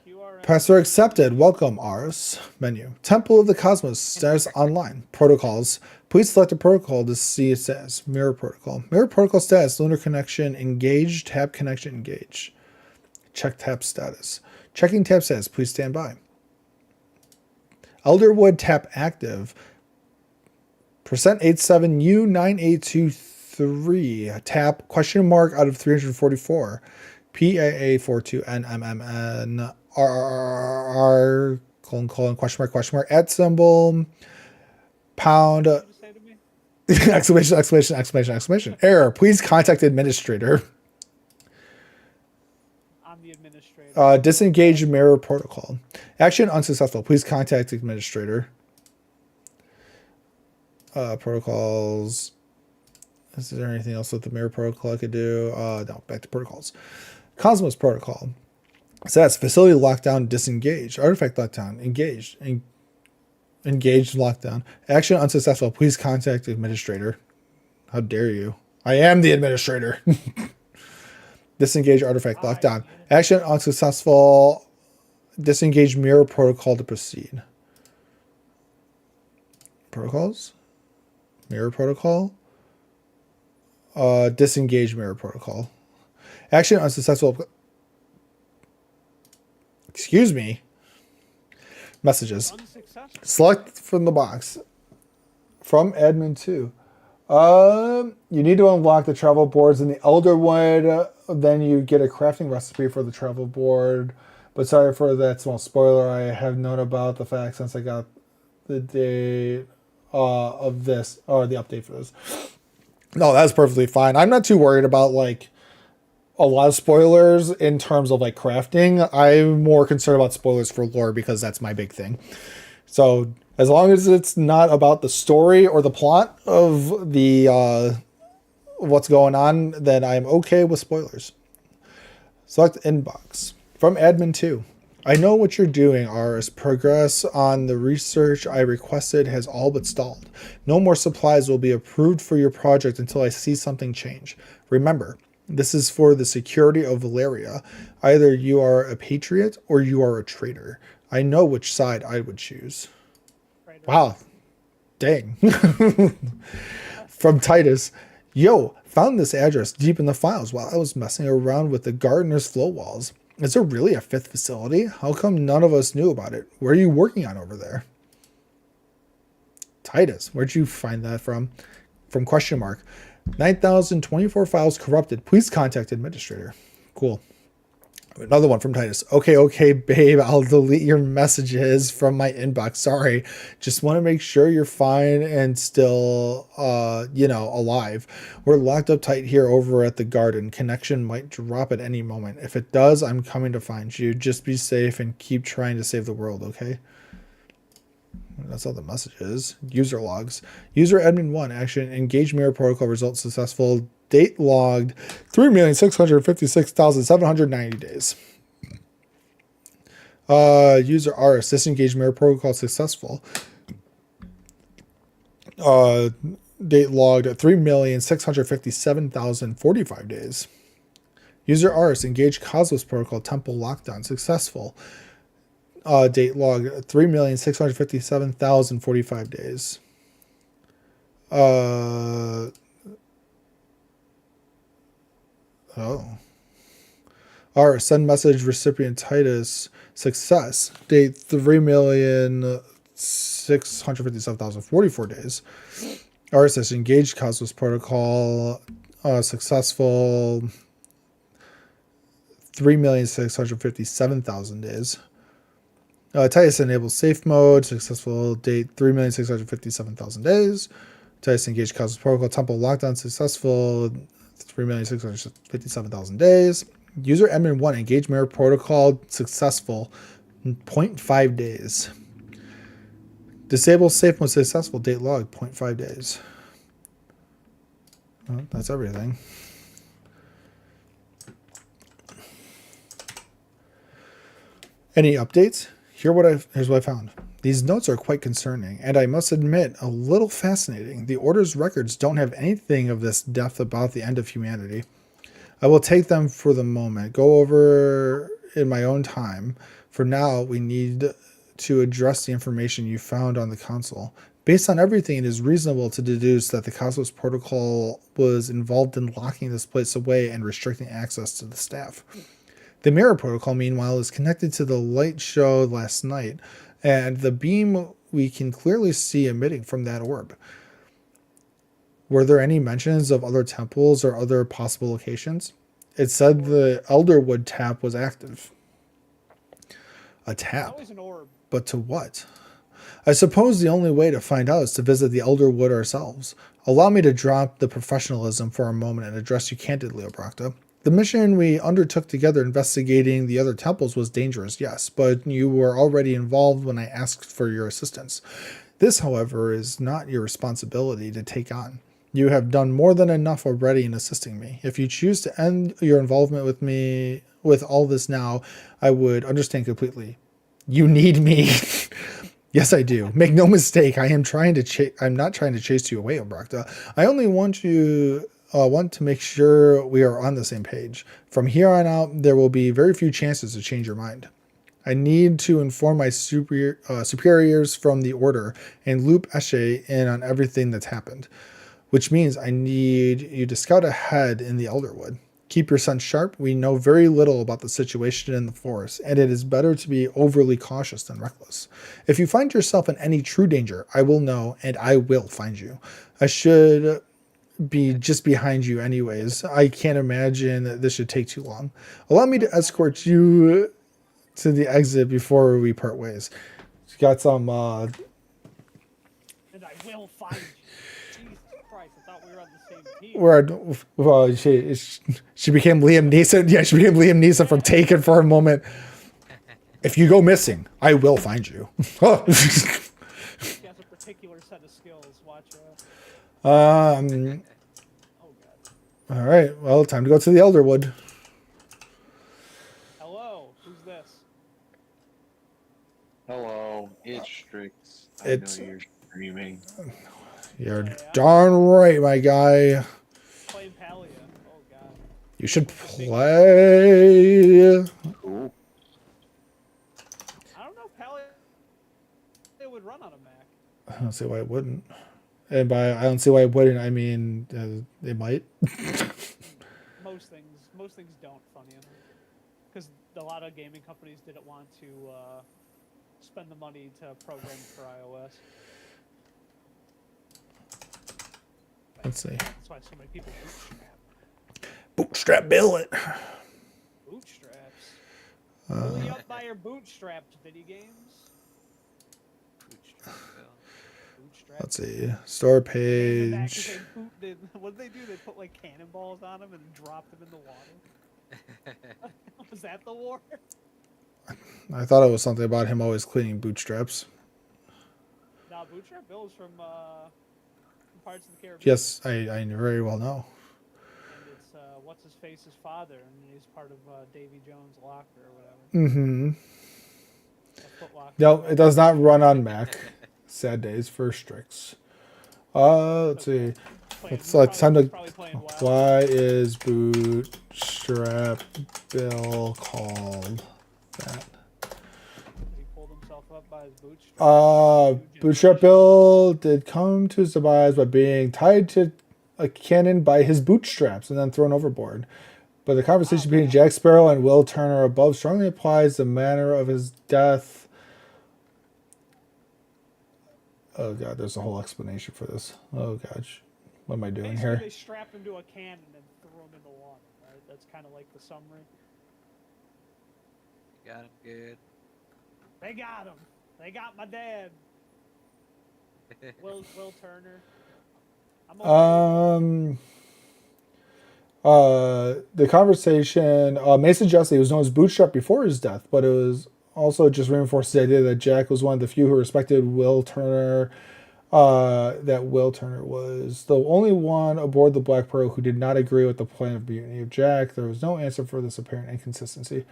QRM. Password accepted. Welcome, Ars. Menu. Temple of the Cosmos. Status online. Protocols. Please select a protocol to see it says. Mirror protocol. Mirror protocol status. Lunar connection engaged. Tab connection engaged. Check tab status. Checking tab status. Please stand by. Elderwood tap active. %87U9823. Tap question mark out of 344. PAA42NMMN RRR colon question mark at symbol pound What did you say to me? exclamation. Error. Please contact administrator. I'm the administrator. Disengage mirror protocol. Action unsuccessful. Please contact administrator. Protocols. Is there anything else with the mirror protocol I could do? No, back to protocols. Cosmos protocol. Says facility lockdown disengaged. Artifact lockdown engaged. Engaged lockdown. Action unsuccessful. Please contact administrator. How dare you? I am the administrator. Disengage artifact lockdown. Action unsuccessful. Disengage mirror protocol to proceed. Protocols? Mirror protocol? Disengage mirror protocol. Action unsuccessful. Excuse me. Messages. Unsuccessful. Select from the box. From admin 2. You need to unlock the travel boards in the Elderwood. Then you get a crafting recipe for the travel board. But sorry for that small spoiler. I have known about the fact since I got the date of this, or the update for this. No, that's perfectly fine. I'm not too worried about like a lot of spoilers in terms of like crafting. I'm more concerned about spoilers for lore because that's my big thing. So as long as it's not about the story or the plot of the what's going on, then I'm okay with spoilers. Select inbox from admin 2. I know what you're doing, Ars. Progress on the research I requested has all but stalled. No more supplies will be approved for your project until I see something change. Remember, this is for the security of Valeria. Either you are a patriot or you are a traitor. I know which side I would choose. Traitor. Wow. Dang. From Titus. Yo, found this address deep in the files while I was messing around with the gardener's flow walls. Is there really a 5th facility? How come none of us knew about it? What are you working on over there? Titus, where'd you find that from? From question mark. 9,024 files corrupted. Please contact administrator. Cool. Another one from Titus. Okay, babe. I'll delete your messages from my inbox. Sorry. Just want to make sure you're fine and still, alive. We're locked up tight here over at the garden. Connection might drop at any moment. If it does, I'm coming to find you. Just be safe and keep trying to save the world, okay? That's all the message is. User logs. User admin 1 action. Engage mirror protocol results successful. Date logged 3,656,790 days. User Aris. Disengage mirror protocol successful. Date logged at 3,657,045 days. User Aris. Engage Cosmos protocol temple lockdown successful. Date log 3,657,045 days. Send message recipient Titus success. Date 3,657,044 days. RSS engaged Cosmos protocol successful 3,657,000 days. Titus enables safe mode. Successful date 3,657,000 days. Titus engaged Cosmos protocol temple lockdown successful 3,657,000 days. User admin 1 engage mirror protocol successful 0.5 days. Disable safe mode successful date log 0.5 days. Well, that's everything. Any updates? Here's what I found. These notes are quite concerning, and I must admit, a little fascinating. The Order's records don't have anything of this depth about the end of humanity. I will take them for the moment, go over in my own time. For now, we need to address the information you found on the console. Based on everything, it is reasonable to deduce that the Cosmos Protocol was involved in locking this place away and restricting access to the staff. The Mirror Protocol, meanwhile, is connected to the light show last night, and the beam we can clearly see emitting from that orb. Were there any mentions of other temples or other possible locations? It said the Elderwood tap was active. A tap? Always an orb. But to what? I suppose the only way to find out is to visit the Elderwood ourselves. Allow me to drop the professionalism for a moment and address you candidly, Obrakta. The mission we undertook together investigating the other temples was dangerous, yes, but you were already involved when I asked for your assistance. This, however, is not your responsibility to take on. You have done more than enough already in assisting me. If you choose to end your involvement with me with all this now, I would understand completely. You need me. Yes, I do. Make no mistake. I'm not trying to chase you away, Obrakta. I only want to make sure we are on the same page. From here on out, there will be very few chances to change your mind. I need to inform my superiors from the Order and loop Eshe in on everything that's happened, which means I need you to scout ahead in the Elderwood. Keep your sense sharp. We know very little about the situation in the forest, and it is better to be overly cautious than reckless. If you find yourself in any true danger, I will know, and I will find you. I should be just behind you anyways. I can't imagine that this should take too long. Allow me to escort you to the exit before we part ways. She got some And I will find you. Jesus Christ, I thought we were on the same team. well, she became Liam Neeson. Yeah, she became Liam Neeson from Taken for a moment. If you go missing, I will find you. She has a particular set of skills. Watch out. Oh god. All right. Well, time to go to the Elderwood. Hello, who's this? Hello, it's Strix. I It's- know you're streaming. You're darn right, my guy. Playing Palia. Oh god. You should play. Cool. I don't know, Palia would run on a Mac. I don't see why it wouldn't. And by I don't see why it wouldn't, I mean they might. Most things don't, funny enough. Because a lot of gaming companies didn't want to spend the money to program for iOS. Let's see. That's why so many people bootstrap. Bootstrap billet. Bootstraps. Hurry Uh, up by your bootstrapped video games. Bootstrap. let's see. Store Came back 'cause page. they what did they do? They put like cannonballs on them and dropped them in the water. Was that the war? I thought it was something about him always cleaning bootstraps. Now, Bootstrap Bill is from Parts of the Caribbean. Yes, I very well know. And it's what's his face's father, and he's part of Davy Jones' Locker or whatever. Mm-hmm. A Foot Locker. No, it does not run on Mac. Sad days for Strix. Let's see. It's time to. Why is Bootstrap Bill called that? He pulled himself up by his bootstraps. Bootstrap Bill did come to his demise by being tied to a cannon by his bootstraps and then thrown overboard. But the conversation between Jack Sparrow and Will Turner above strongly implies the manner of his death. Oh god, there's a whole explanation for this. Oh gosh, what am I doing Basically, here? they strapped him to a cannon and threw him in the water. Right? That's kind of like the summary. Got him good. They got him. They got my dad. Will Turner. The conversation, Mason Jesse was known as Bootstrap before his death, but it was also just reinforced the idea that Jack was one of the few who respected Will Turner. That Will Turner was the only one aboard the Black Pearl who did not agree with the plan of mutiny of Jack. There was no answer for this apparent inconsistency.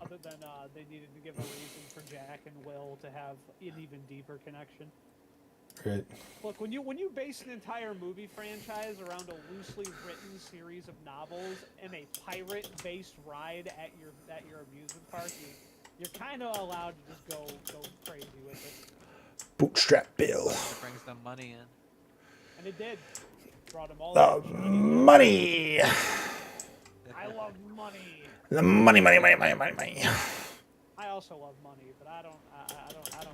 Other than they needed to give a reason for Jack and Will to have an even deeper connection. Right. Look, when you base an entire movie franchise around a loosely written series of novels and a pirate-based ride at your amusement park, you're kind of allowed to just go crazy with it. Bootstrap Bill. It brings them money in. And it did. Brought them all. Money. I love money. The money. I also love money, but I don't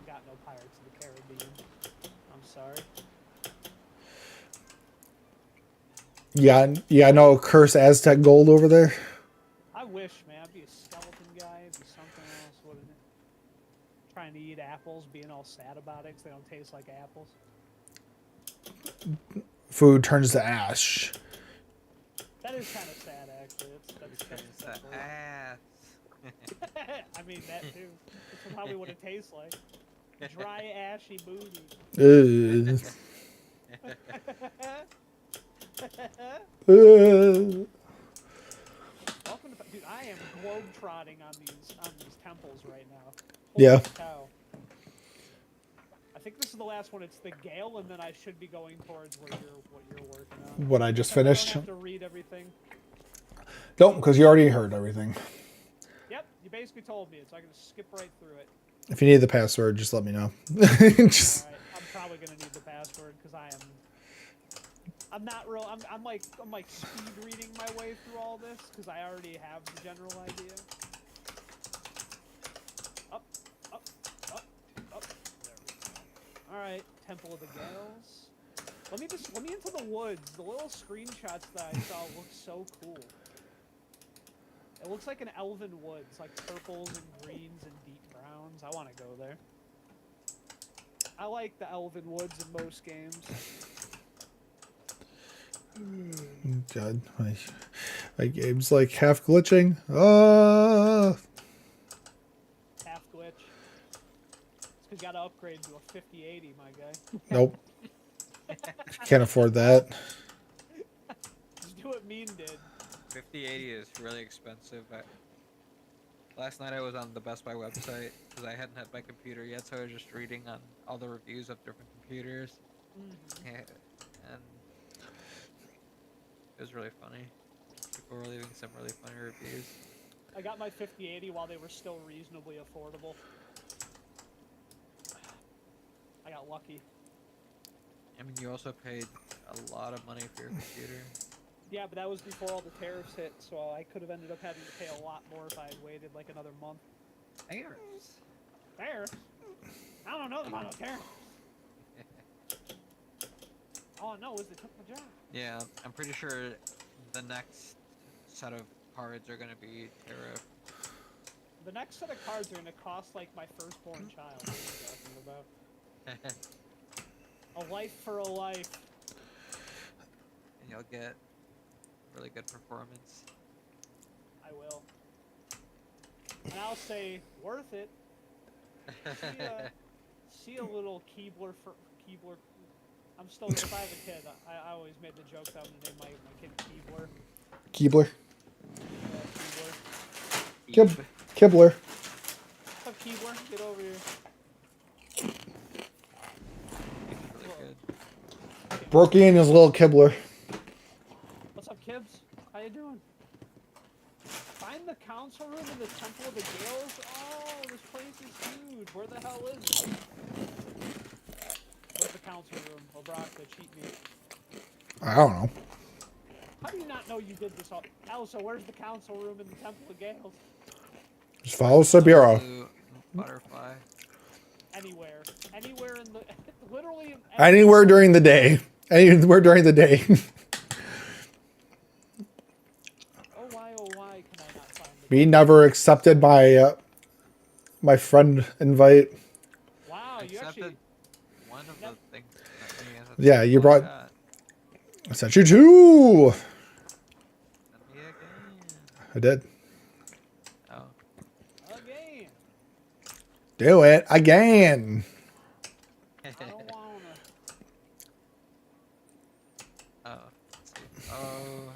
got no Pirates of the Caribbean. I'm sorry. Yeah, no curse Aztec gold over there. I wish, man. I'd be a skeleton guy. It'd be something else, wouldn't it? Trying to eat apples, being all sad about it because they don't taste like apples. Food turns to ash. That is kind of sad, actually. That's ass. I mean, that too. That's probably what it tastes like. Dry, ashy booty. Welcome to, dude, I am globe-trotting on these temples right now. Holy Yeah. cow. I think this is the last one. It's the Gale, and then I should be going towards what you're working on. What I just finished. I don't have to read everything. Nope, because you already heard everything. Yep, you basically told me it, so I can just skip right through it. If you need the password, just let me know. Just... All right, I'm probably gonna need the password because I'm not real. I'm like speed reading my way through all this because I already have the general idea. Up. There we go. All right, Temple of the Gales. Let me into the woods. The little screenshots that I saw look so cool. It looks like an elven woods, like purples and greens and deep browns. I want to go there. I like the elven woods in most games. God, my game's like half glitching. Half glitch. It's because you gotta upgrade to a 5080, my guy. Nope. Can't afford that. Just do what Mean did. 5080 is really expensive. Last night I was on the Best Buy website because I hadn't had my computer yet, so I was just reading on all the reviews of different computers. And it was really funny. People were leaving some really funny reviews. I got my 5080 while they were still reasonably affordable. I got lucky. I mean, you also paid a lot of money for your computer. Yeah, but that was before all the tariffs hit, so I could have ended up having to pay a lot more if I had waited like another month. Tariffs? Tariffs? I don't know about no tariffs. All I know is they took my job. Yeah, I'm pretty sure the next set of cards are going to be tariff. The next set of cards are going to cost like my firstborn child. What are you talking about? A life for a life. And you'll get really good performance. I will. And I'll say, worth it. see a little Keebler for Keebler. I'm still, if I have a kid, I always made the joke that I'm gonna name my kid Keebler. Keebler. Yeah, Keebler. Kib- Eve. Kibler. What's up, Keebler? Get over here. Eve's really good. Brookie and his little Kibler. What's up, Kibbs? How you doing? Find the council room in the Temple of the Gales? Oh, this place is huge. Where the hell is it? Where's the council room? Obroxta, cheat me. I don't know. How do you not know you did this all? Elsa, where's the council room in the Temple of Gales? Just follow Sabiro. Blue butterfly. Anywhere. Anywhere in the... literally... Anywhere during the day. Anywhere during the day. Oh, why can I not find the... Me never accepted my friend invite. Wow, you actually... Accepted one of the things. Yeah, you all I brought- got. I sent you two. Send me again. I did. Oh. Again. Do it again. I don't wanna... Oh. Let's see. Oh.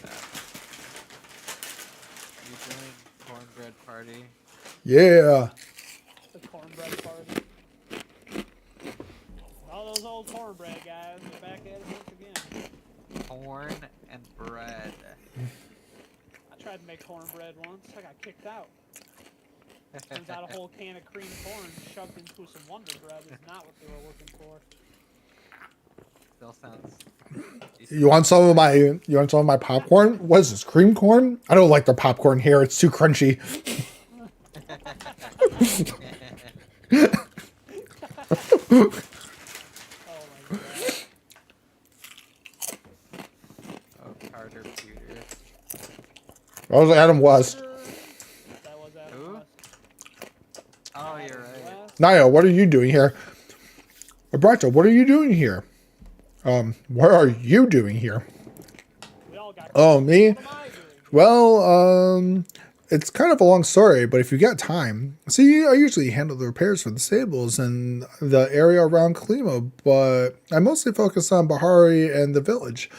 That. You joined cornbread party. Yeah. The cornbread party. All those old cornbread guys are back at it once again. Corn and bread. I tried to make cornbread once. I got kicked out. Turns out a whole can of cream corn shoved into some Wonder Bread is not what they were looking for. Still sounds. You want some of my popcorn? What is this? Cream corn? I don't like the popcorn here. It's too crunchy. Oh my god. Oh, Carter Peter. That was Adam West. That was Adam Who? West. Oh, you're Adam right. West. Naya, what are you doing here? Abracha, what are you doing here? What are you doing here? We all got Oh, me? What am I doing? Well, it's kind of a long story, but if you got time, see, I usually handle the repairs for the stables and the area around Kalima, but I mostly focus on Bahari and the village.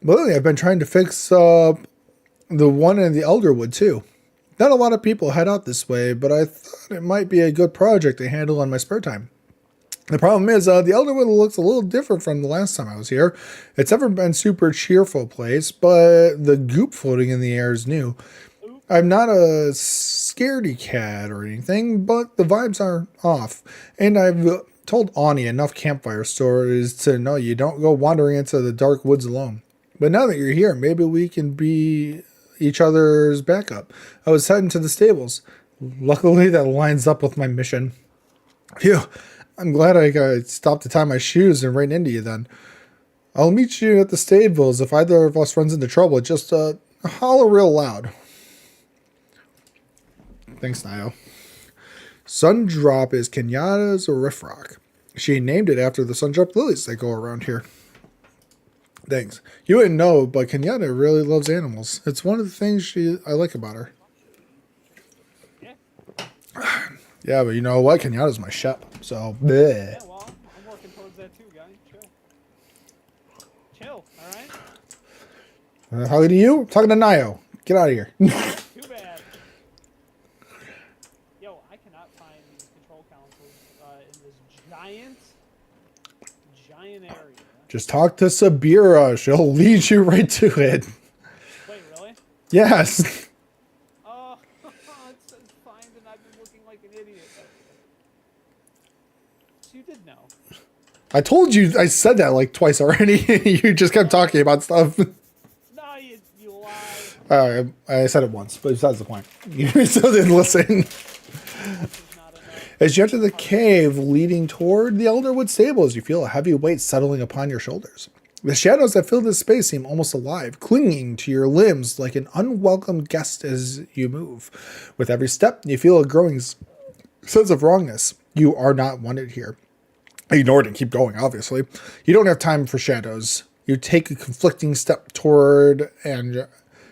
Lately, I've been trying to fix the one in the Elderwood too. Not a lot of people head out this way, but I thought it might be a good project to handle in my spare time. The problem is, the Elderwood looks a little different from the last time I was here. It's never been super cheerful place, but the goop floating in the air is new. I'm not a scaredy cat or anything, but the vibes are off. And I've told Ani enough campfire stories to know you don't go wandering into the dark woods alone. But now that you're here, maybe we can be each other's backup. I was heading to the stables. Luckily, that lines up with my mission. Phew. I'm glad I stopped to tie my shoes and ran into you then. I'll meet you at the stables. If either of us runs into trouble, just holler real loud. Thanks, Nio. Sundrop is Kenyatta's riffrock. She named it after the Sundrop lilies that go around here. Thanks. You wouldn't know, but Kenyatta really loves animals. It's one of the things I like about her. Yeah. Yeah, but you know what? Kenyatta's my shep. So, bleh. Yeah, well, I'm working towards that too, guy. Chill. Chill, alright? Talking to you? Talking to Nio. Get out of here. Too bad. Yo, I cannot find these control councils in this giant area. Just talk to Sabira. She'll lead you right to it. Wait, really? Yes. Oh, it says find and I've been looking like an idiot. So you did know. I told you, I said that like twice already. You just kept talking about stuff. No, you lied. I said it once, but besides the point. You still didn't listen. This is not enough. As you enter the cave leading toward the Elderwood stables, you feel a heavy weight settling upon your shoulders. The shadows that fill this space seem almost alive, clinging to your limbs like an unwelcome guest as you move. With every step, you feel a growing sense of wrongness. You are not wanted here. Ignore it and keep going, obviously. You don't have time for shadows. You take a conflicting step toward and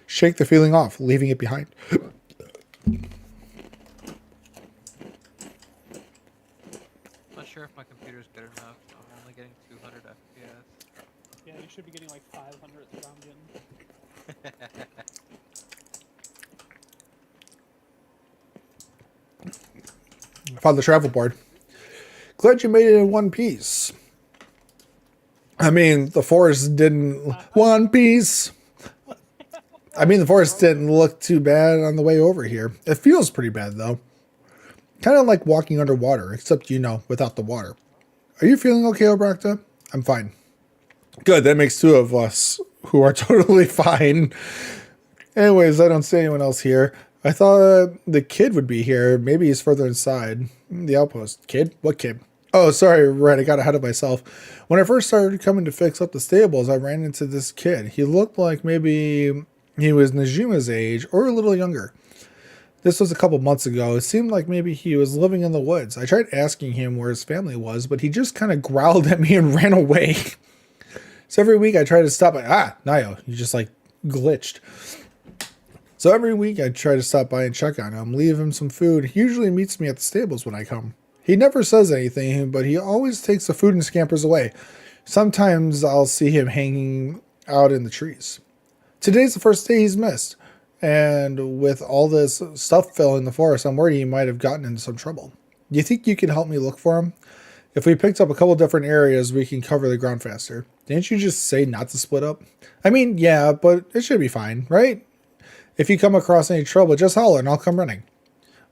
shake the feeling off, leaving it behind. Not should be getting like 500. That's what I'm getting. I found the travel board. Glad you made it in one piece. I mean, the forest didn't. One Piece. I mean, the forest didn't look too bad on the way over here. It feels pretty bad, though. Kind of like walking underwater, except, you know, without the water. Are you feeling okay, Obrakta? I'm fine. Good, that makes two of us who are totally fine. Anyways, I don't see anyone else here. I thought the kid would be here. Maybe he's further inside. The outpost. Kid? What kid? Oh, sorry, right, I got ahead of myself. When I first started coming to fix up the stables, I ran into this kid. He looked like maybe he was Najuma's age or a little younger. This was a couple months ago. It seemed like maybe he was living in the woods. I tried asking him where his family was, but he just kind of growled at me and ran away. So every week I try to stop by. Nayo, you just like glitched. So every week I try to stop by and check on him, leave him some food. He usually meets me at the stables when I come. He never says anything, but he always takes the food and scampers away. Sometimes I'll see him hanging out in the trees. Today's the first day he's missed. And with all this stuff filling the forest, I'm worried he might have gotten into some trouble. Do you think you could help me look for him? If we picked up a couple different areas, we can cover the ground faster. Didn't you just say not to split up? I mean, yeah, but it should be fine, right? If you come across any trouble, just holler and I'll come running.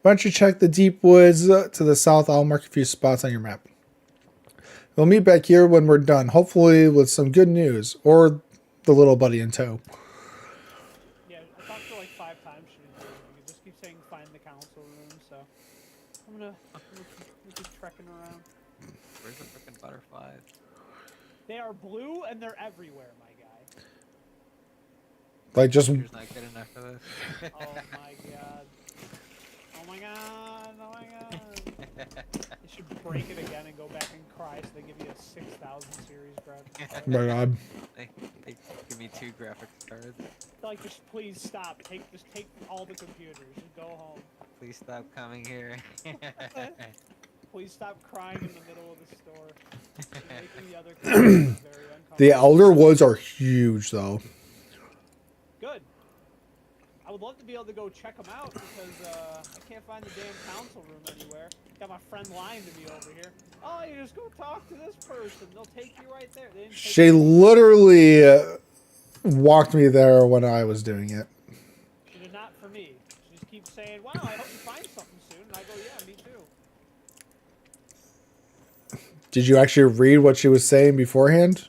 Why don't you check the deep woods to the south? I'll mark a few spots on your map. We'll meet back here when we're done, hopefully with some good news, or the little buddy in tow. Yeah, I talked to her like 5 times. She didn't do anything. It just keeps saying find the council room, so I'm gonna keep trekking around. Where's the frickin' butterflies? They are blue and they're everywhere, my guy. Like just You're not good enough for this. Oh my god. Oh my god. Oh my god. You should break it again and go back and cry so they give you a 6000 series graphics card. oh my god. They give me 2 graphics cards. Like, just please stop. Just take all the computers. Just go home. Please stop coming here. Please stop crying in the middle of the store. You're making the other computers very uncomfortable. The Elder Woods are huge, though. Good. I would love to be able to go check them out because I can't find the damn council room anywhere. Got my friend lying to me over here. Oh, you just go talk to this person. They'll take you right there. They didn't take She you. literally walked me there when I was doing it. She did not for me. She just keeps saying, wow, I hope you find something soon. And I go, yeah, me too. Did you actually read what she was saying beforehand?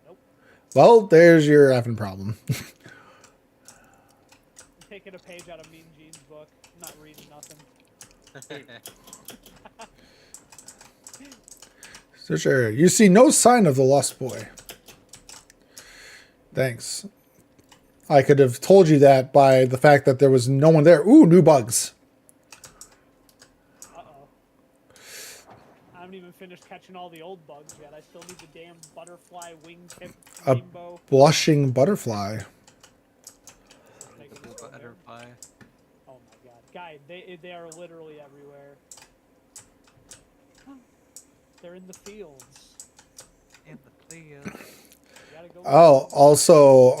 Nope. Well, there's your effing problem. I'm taking a page out of Mean Gene's book. I'm not reading nothing. Search area. You see no sign of the lost boy. Thanks. I could have told you that by the fact that there was no one there. Ooh, new bugs. Uh-oh. I haven't even finished catching all the old bugs yet. I still need the damn butterfly wingtip A rainbow. blushing butterfly. Take The this over there. butterfly. Oh my god. Guy, they are literally everywhere. Huh. They're in the fields. In the field. You gotta go. Oh, also,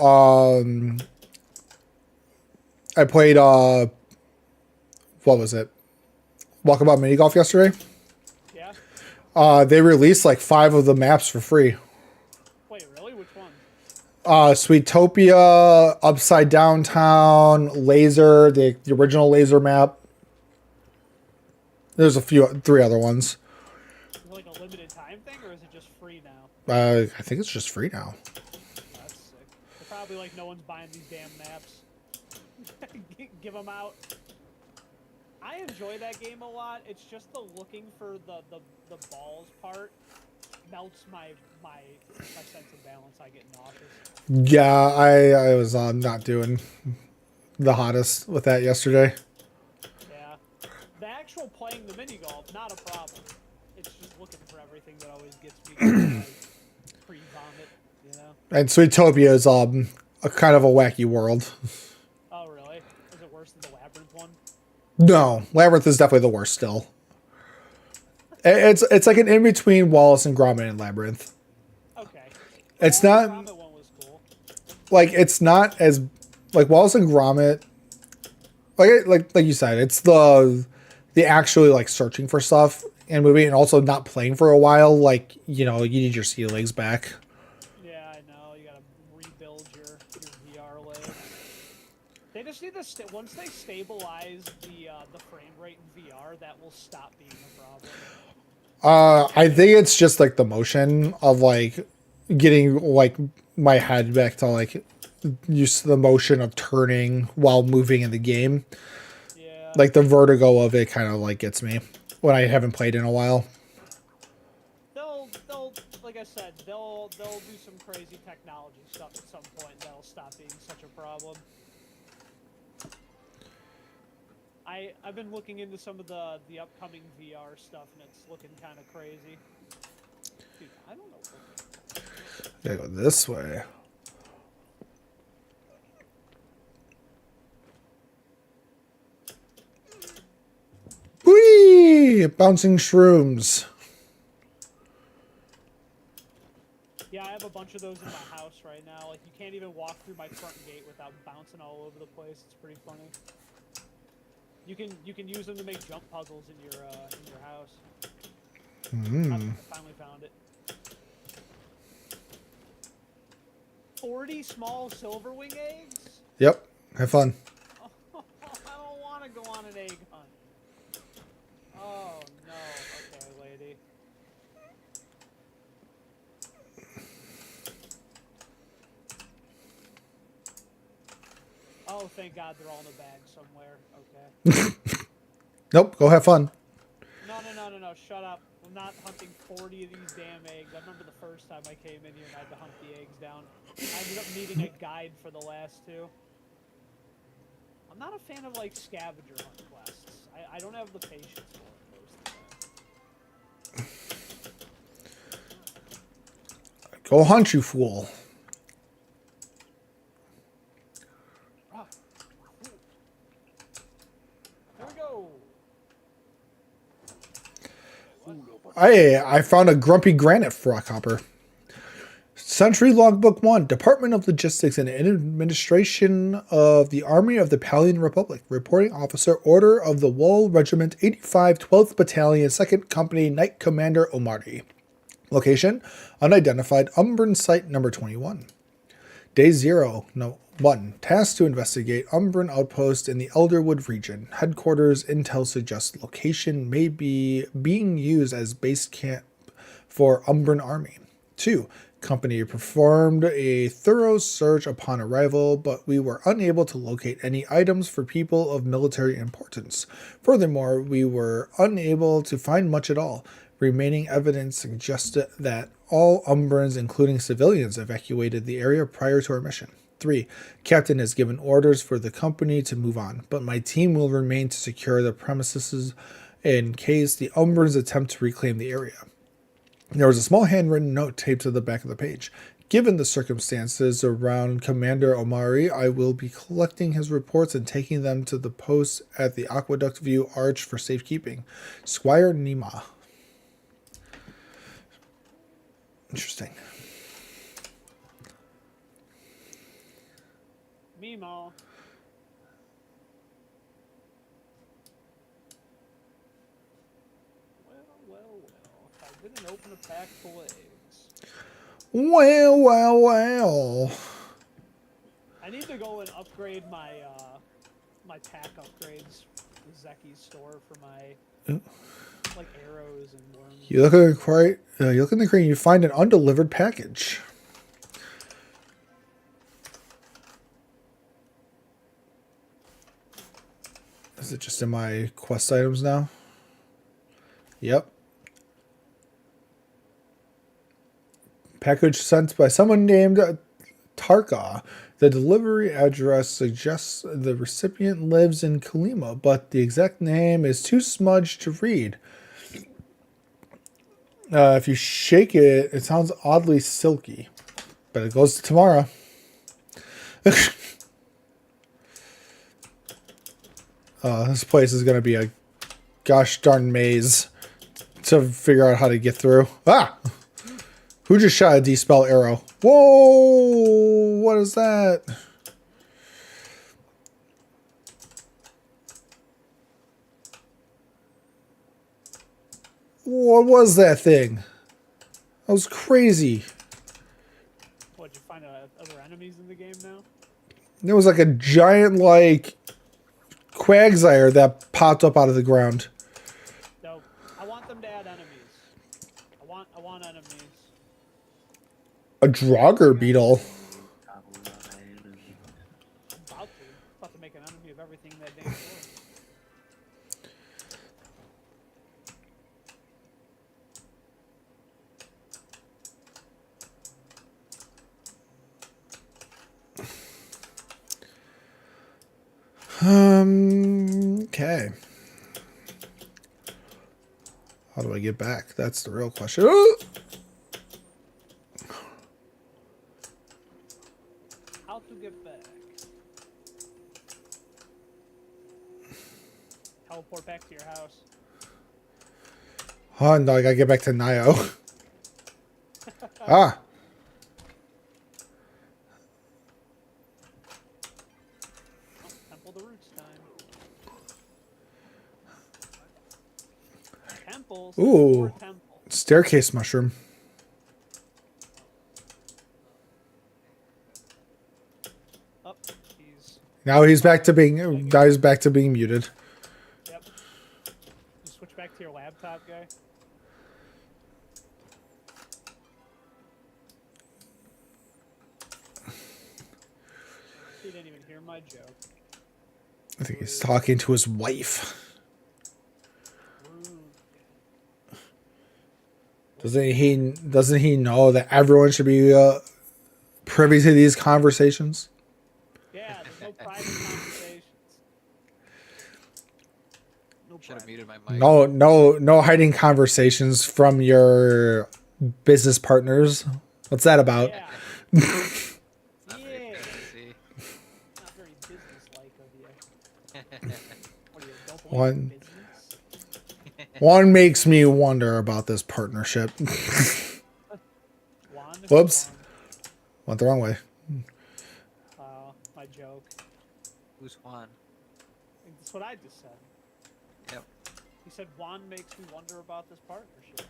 I played, what was it? Walkabout Mini Golf yesterday. Yeah? They released like 5 of the maps for free. Wait, really? Which one? Sweetopia, Upside Downtown, Laser, the original Laser map. There's 3 other ones. Is it like a limited time thing, or is it just free now? I think it's just free now. That's sick. They're probably like, no one's buying these damn maps. Give them out. I enjoy that game a lot. It's just the looking for the balls part melts my sense of balance. I get nauseous. Yeah, I was not doing the hottest with that yesterday. Yeah. The actual playing the mini golf, not a problem. It's just looking for everything that always gets me pre-vomit, you know? And Sweetopia is a kind of a wacky world. Oh, really? Is it worse than the Labyrinth one? No, Labyrinth is definitely the worst still. It's like an in-between Wallace and Gromit and Labyrinth. Okay. It's The not Grommet one was cool. like it's not as like Wallace and Gromit. Like you said, it's the actually like searching for stuff and moving and also not playing for a while. Like you know, you need your sea legs back. Yeah, I know. You gotta rebuild your VR legs. They just need to once they stabilize the frame rate in VR, that will stop being a problem. I think it's just like the motion of like getting like my head back to like use the motion of turning while moving in the game. Yeah. Like the vertigo of it kind of like gets me when I haven't played in a while. They'll like I said, they'll do some crazy technology stuff at some point and that'll stop being such a problem. I've been looking into some of the upcoming VR stuff and it's looking kind of crazy. Dude, I don't know. Gotta go this way. Whee! Bouncing shrooms. Yeah, I have a bunch of those in my house right now. Like you can't even walk through my front gate without bouncing all over the place. It's pretty funny. You can use them to make jump puzzles in your house. I finally found it. 40 small silverwing eggs? Yep. Have fun. Oh, I don't want to go on an egg hunt. Oh no. Okay, lady. Oh, thank God they're all in a bag somewhere. Okay. Nope. Go have fun. No. Shut up. I'm not hunting 40 of these damn eggs. I remember the first time I came in here and I had to hunt the eggs down. I ended up needing a guide for the last two. I'm not a fan of, like, scavenger hunt quests. I don't have the patience for it most of the time. Go hunt, you fool. Here we go. I found a grumpy granite frockhopper. Century Logbook 1, Department of Logistics and Administration of the Army of the Palian Republic. Reporting Officer, Order of the Wool Regiment 85, 12th Battalion, 2nd Company, Knight Commander Omari. Location, unidentified, Umbran Site number 21. Day 0, no, 1. Task to investigate Umbran Outpost in the Elderwood region. Headquarters intel suggests location may be being used as base camp for Umbran Army. 2. Company performed a thorough search upon arrival, but we were unable to locate any items for people of military importance. Furthermore, we were unable to find much at all. Remaining evidence suggested that all Umbrans, including civilians, evacuated the area prior to our mission. 3. Captain has given orders for the company to move on, but my team will remain to secure the premises in case the Umbrans attempt to reclaim the area. There was a small handwritten note taped to the back of the page. Given the circumstances around Commander Omari, I will be collecting his reports and taking them to the post at the Aqueduct View Arch for safekeeping. Squire Nima. Interesting. Mimo. Well. I didn't open a pack full of eggs. Well. I need to go and upgrade my my pack upgrades with Zeki's store for my like arrows and worms. You look in the crate. You look in the crate. You find an undelivered package. Is it just in my quest items now? Yep. Package sent by someone named Tarka. The delivery address suggests the recipient lives in Kalima, but the exact name is too smudged to read. If you shake it, it sounds oddly silky. But it goes to Tamara. This place is going to be a gosh darn maze to figure out how to get through. Ah! Who just shot a D-spell arrow? Whoa! What is that? What was that thing? That was crazy. What, did you find other enemies in the game now? There was like a giant, like, Quagsire that popped up out of the ground. No, I want them to add enemies. I want enemies. A Draugr beetle. About to make an enemy of everything in that damn door. Okay. How do I get back? That's the real question. Ooh! How to get back? Teleport back to your house. Oh no, I gotta get back to Nio. Ah. Oh, Temple the Roots time. Temples. Ooh. More temples. Staircase mushroom. Up. He's. Now he's back to being muted. Yep. You switch back to your laptop, guy. He didn't even hear my joke. I think he's talking to his wife. Rude. Doesn't he know that everyone should be privy to these conversations? Yeah, there's no private conversations. No Should have private. muted my mic. No hiding conversations from your business partners. What's that about? Yeah. Not very Yeah. fancy. Not very business-like of you. What do you don't believe One- in business? One makes me wonder about this partnership. Juan? Whoops. Went the wrong way. My joke. Who's Juan? That's what I just said. Yep. He said Juan makes me wonder about this partnership.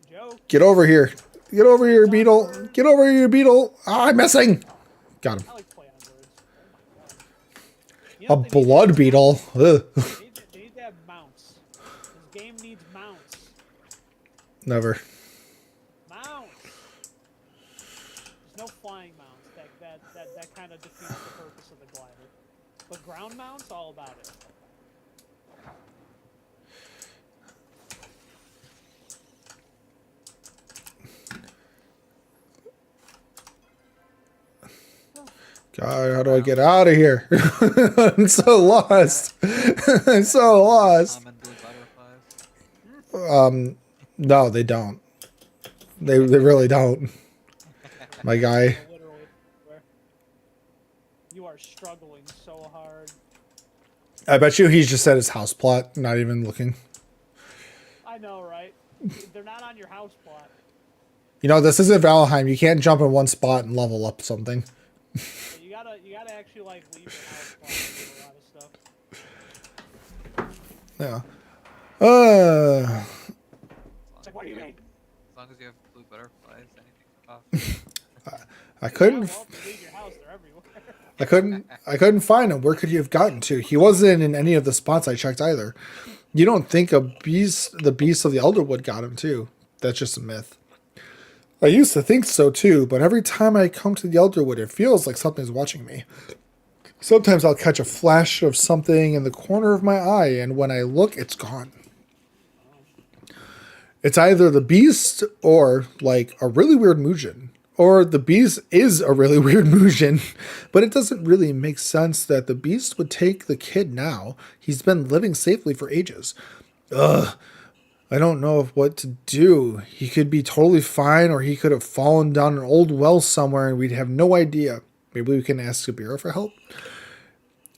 Joke. Get over here. Get over here, Beetle. Get over here, Beetle. Ah, I'm missing. Got him. I like play on words. Oh my god. You A know what they need to blood have? beetle. Ugh. They need to have mounts. This game needs mounts. Never. Mounts. There's no flying mounts. That kind of defeats the purpose of the glider. But ground mounts, all about it. God, how do I get out of here? I'm so lost. I'm so lost. Common blue butterflies. No, they don't. They really don't. My guy. Literally. Where you are struggling so hard. I bet you he's just at his house plot, not even looking. I know, right? They're not on your house plot. You know, this isn't Valheim. You can't jump in one spot and level up something. You gotta actually like leave your house plot to do a lot of stuff. Yeah. It's like, what do you mean? As long as you have blue butterflies, anything's possible. I couldn't. Well, if you leave your house, they're everywhere. I couldn't find him. Where could he have gotten to? He wasn't in any of the spots I checked either. You don't think the beast of the Elderwood got him too? That's just a myth. I used to think so too, but every time I come to the Elderwood, it feels like something's watching me. Sometimes I'll catch a flash of something in the corner of my eye, and when I look, it's gone. It's either the beast or like a really weird Muujin. Or the beast is a really weird Muujin. But it doesn't really make sense that the beast would take the kid now. He's been living safely for ages. Ugh. I don't know what to do. He could be totally fine, or he could have fallen down an old well somewhere and we'd have no idea. Maybe we can ask Sabira for help.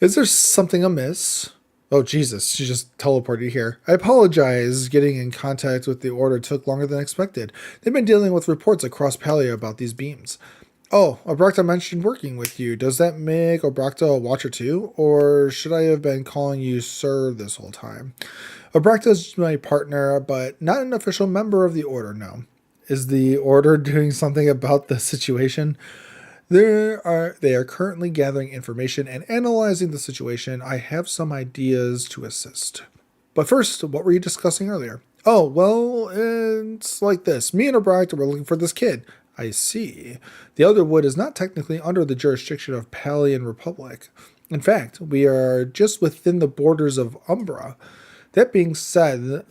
Is there something amiss? Oh, Jesus, she just teleported here. I apologize. Getting in contact with the Order took longer than expected. They've been dealing with reports across Palia about these beams. Oh, Obrakta mentioned working with you. Does that make Obrakta a watcher too? Or should I have been calling you Sir this whole time? Obrakta is my partner, but not an official member of the Order, no. Is the Order doing something about the situation? They are currently gathering information and analyzing the situation. I have some ideas to assist. But first, what were you discussing earlier? Oh, well, it's like this. Me and O'Brien were looking for this kid. I see. The Elderwood is not technically under the jurisdiction of Palian Republic. In fact, we are just within the borders of Umbra. That being said,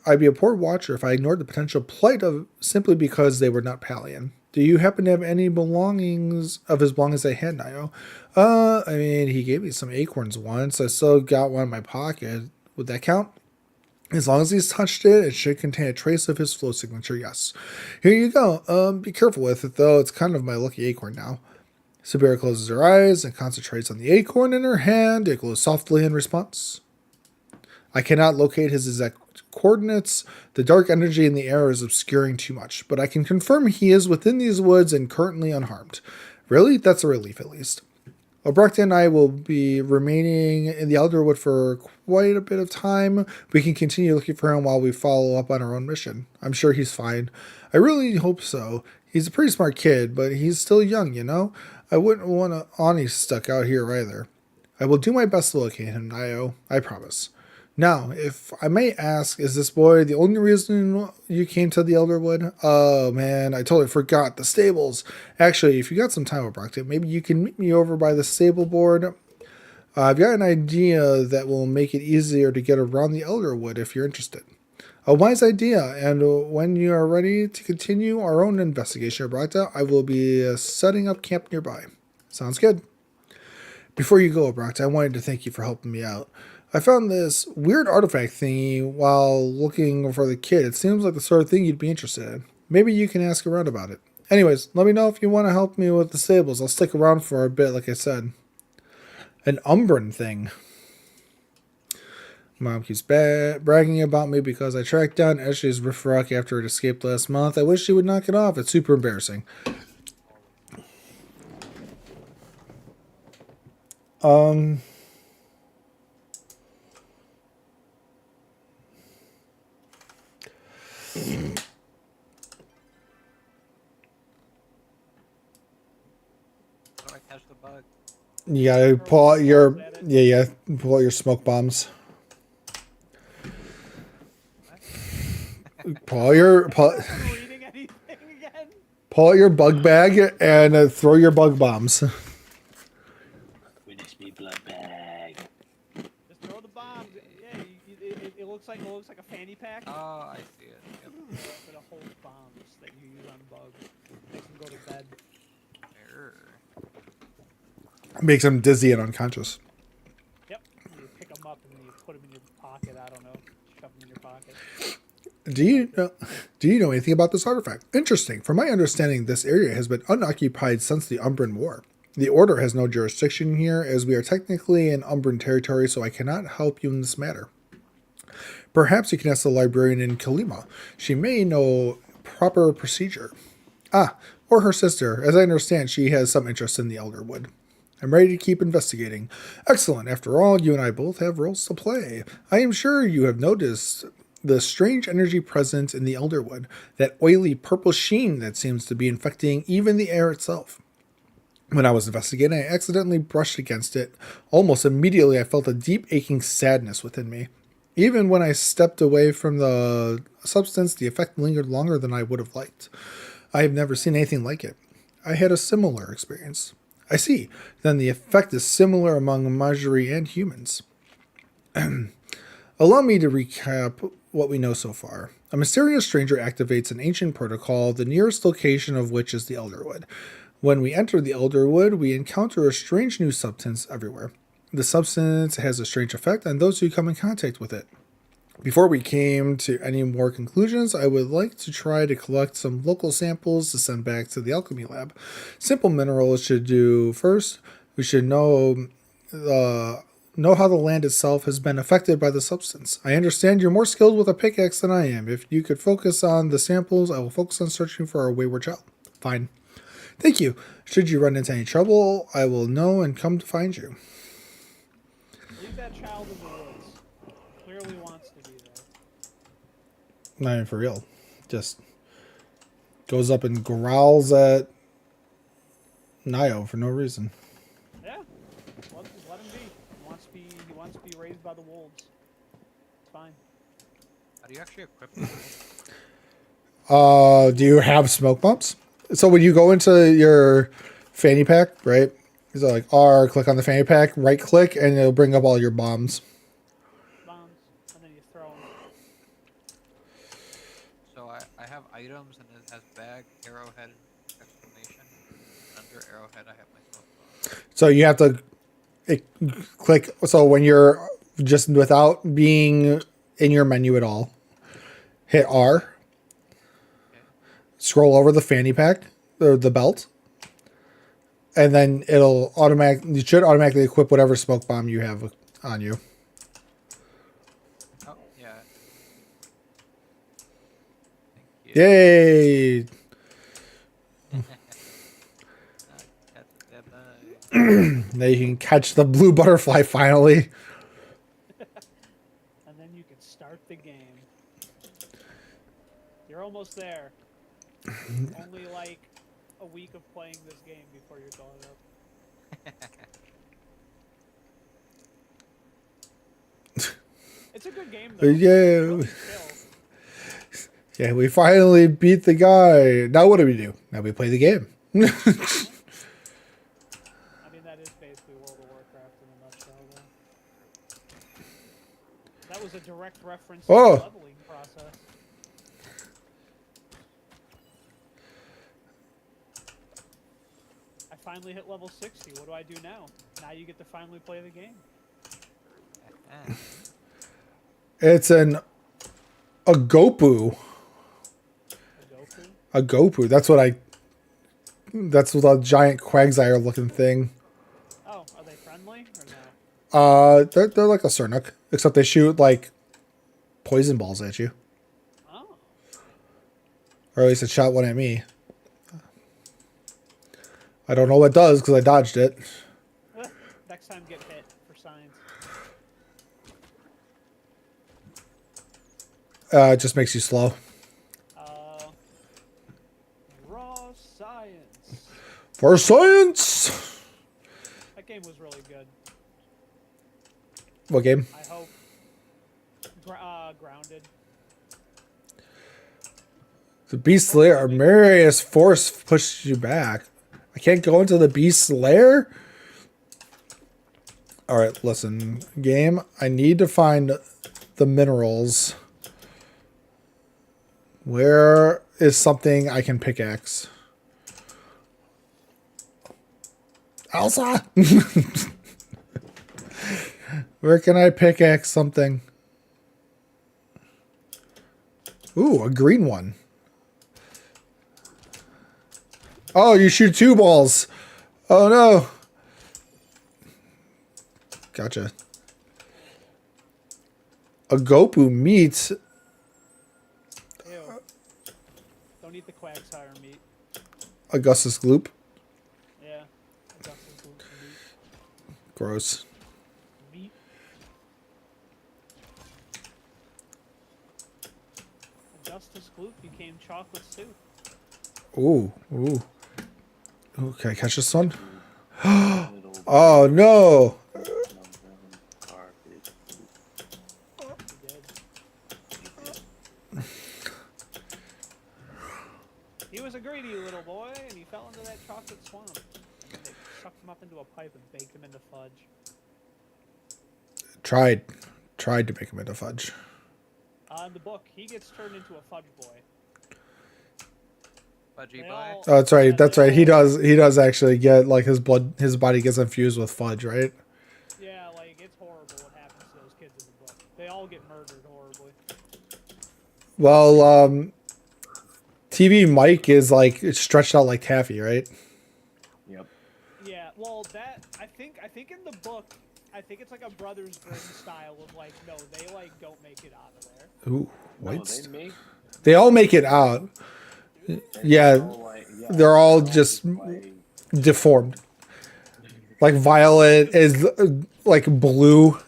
I'd be a poor watcher if I ignored the potential plight of simply because they were not Palian. Do you happen to have any belongings of his belongings I had, Nio? I mean, he gave me some acorns once. I still got one in my pocket. Would that count? As long as he's touched it, it should contain a trace of his flow signature, yes. Here you go. Be careful with it, though. It's kind of my lucky acorn now. Sabira closes her eyes and concentrates on the acorn in her hand. It glows softly in response. I cannot locate his exact coordinates. The dark energy in the air is obscuring too much, but I can confirm he is within these woods and currently unharmed. Really? That's a relief, at least. Obrakta and I will be remaining in the Elderwood for quite a bit of time. We can continue looking for him while we follow up on our own mission. I'm sure he's fine. I really hope so. He's a pretty smart kid, but he's still young, you know? I wouldn't want Ani stuck out here either. I will do my best to locate him, Nio. I promise. Now, if I may ask, is this boy the only reason you came to the Elderwood? Oh man, I totally forgot. The stables. Actually, if you got some time, Obrakta, maybe you can meet me over by the stable board. I've got an idea that will make it easier to get around the Elderwood if you're interested. A wise idea, and when you are ready to continue our own investigation, Obrakta, I will be setting up camp nearby. Sounds good. Before you go, Obrakta, I wanted to thank you for helping me out. I found this weird artifact thingy while looking for the kid. It seems like the sort of thing you'd be interested in. Maybe you can ask around about it. Anyways, let me know if you want to help me with the stables. I'll stick around for a bit, like I said. An Umbran thing. Mom keeps bragging about me because I tracked down Ashley's Riffrock after it escaped last month. I wish she would knock it off. It's super embarrassing. How do I catch the bug? You gotta pull out your pull out your smoke bombs. Pull Reading anything again? out your bug bag and throw your bug bombs. Finish me blood bag. Just throw the bombs. Yeah, it looks like a fanny pack. Oh, I see it. Yep. But it holds bombs that you use on bugs. Makes them go to bed. Err. Makes him dizzy and unconscious. Yep. You pick them up and then you put them in your pocket. I don't know. Shove them in your pocket. Do you know anything about this artifact? Interesting. From my understanding, this area has been unoccupied since the Umbran War. The Order has no jurisdiction here, as we are technically in Umbran territory, so I cannot help you in this matter. Perhaps you can ask the librarian in Kalima. She may know proper procedure. Or her sister. As I understand, she has some interest in the Elderwood. I'm ready to keep investigating. Excellent. After all, you and I both have roles to play. I am sure you have noticed the strange energy present in the Elderwood, that oily purple sheen that seems to be infecting even the air itself. When I was investigating, I accidentally brushed against it. Almost immediately, I felt a deep aching sadness within me. Even when I stepped away from the substance, the effect lingered longer than I would have liked. I have never seen anything like it. I had a similar experience. I see. Then the effect is similar among Majori and humans. Allow me to recap what we know so far. A mysterious stranger activates an ancient protocol, the nearest location of which is the Elderwood. When we enter the Elderwood, we encounter a strange new substance everywhere. The substance has a strange effect on those who come in contact with it. Before we came to any more conclusions, I would like to try to collect some local samples to send back to the alchemy lab. Simple minerals should do first. We should know know how the land itself has been affected by the substance. I understand you're more skilled with a pickaxe than I am. If you could focus on the samples, I will focus on searching for our wayward child. Fine. Thank you. Should you run into any trouble, I will know and come to find you. Leave that child in the woods. Clearly wants to be there. Not even for real. Just goes up and growls at Nio for no reason. Yeah. Let him be. He wants to be raised by the wolves. It's fine. How do you actually equip this? Do you have smoke bombs? So when you go into your fanny pack, right? So like R, click on the fanny pack, right click, and it'll bring up all your bombs. Bombs, and then you throw them. So I have items and it has bag, arrowhead, exclamation. Under arrowhead I have my smoke bomb. So you have to click. So when you're just without being in your menu at all, hit R. Okay. Scroll over the fanny pack or the belt, and then it'll you should automatically equip whatever smoke bomb you have on you. Oh, yeah. Thank you. Yay! Now you can catch the blue butterfly finally. And then you can start the game. You're almost there. Only like a week of playing this game before you're caught up. It's a good game though. Yeah. Really chill. Yeah, we finally beat the guy. Now what do we do? Now we play the game. I mean, that is basically World of Warcraft in a nutshell, though. That was a direct reference to the leveling process. I finally hit level 60. What do I do now? Now you get to finally play the game. It's a Gopu. A Gopu. That's what That's the giant Quagsire looking thing. Oh, are they friendly or no? They're like a Sernuk, except they shoot like poison balls at you. Oh. Or at least it shot one at me. I don't know what it does because I dodged it. Next time get hit for science. It just makes you slow. Raw science. For science! That game was really good. What game? I hope. Grounded. The Beast Lair. Marius Force pushed you back. I can't go into the Beast Lair? Alright, listen. Game, I need to find the minerals. Where is something I can pickaxe? Elsa! Where can I pickaxe something? Ooh, a green one. Oh, you shoot two balls. Oh no. Gotcha. A Gopu meat. Ew. Don't eat the Quagsire meat. Augustus Gloop. Yeah. Augustus Gloop meat. Gross. Meat. Augustus Gloop became chocolate soup. Ooh, ooh. Ooh, can I catch this one? Oh no! He was a greedy little boy, and he fell into that chocolate swamp. They sucked him up into a pipe and baked him into fudge. Tried to make him into fudge. In the book, he gets turned into a fudge boy. Fudgy They boy. all- Oh, that's right. yeah, That's they right. He all- does actually get like his body gets infused with fudge, right? Yeah, like, it's horrible what happens to those kids in the book. They all get murdered horribly. Well, TV Mike is like it's stretched out like taffy, right? Yep. Yeah, well, that I think in the book, I think it's like a Brothers Grimm style of like, no, they like don't make it out of there. Ooh, No, white. they They all make it out. and Yeah, they're all like, yeah, they're all just like, deformed. Like Violet is like blue,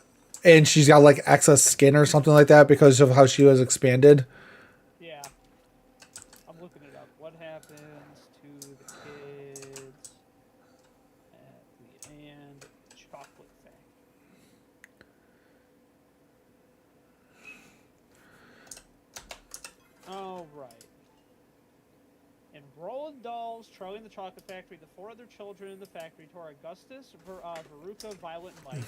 and she's got like excess skin or something like that because of how she was expanded. Yeah. I'm looking it up. What happens to the kids at the end? Chocolate Factory. Oh, right. In Roald Dahl's Charlie and the Chocolate Factory, the 4 other children in the factory tour Augustus, Veruca, Violet, and Mike.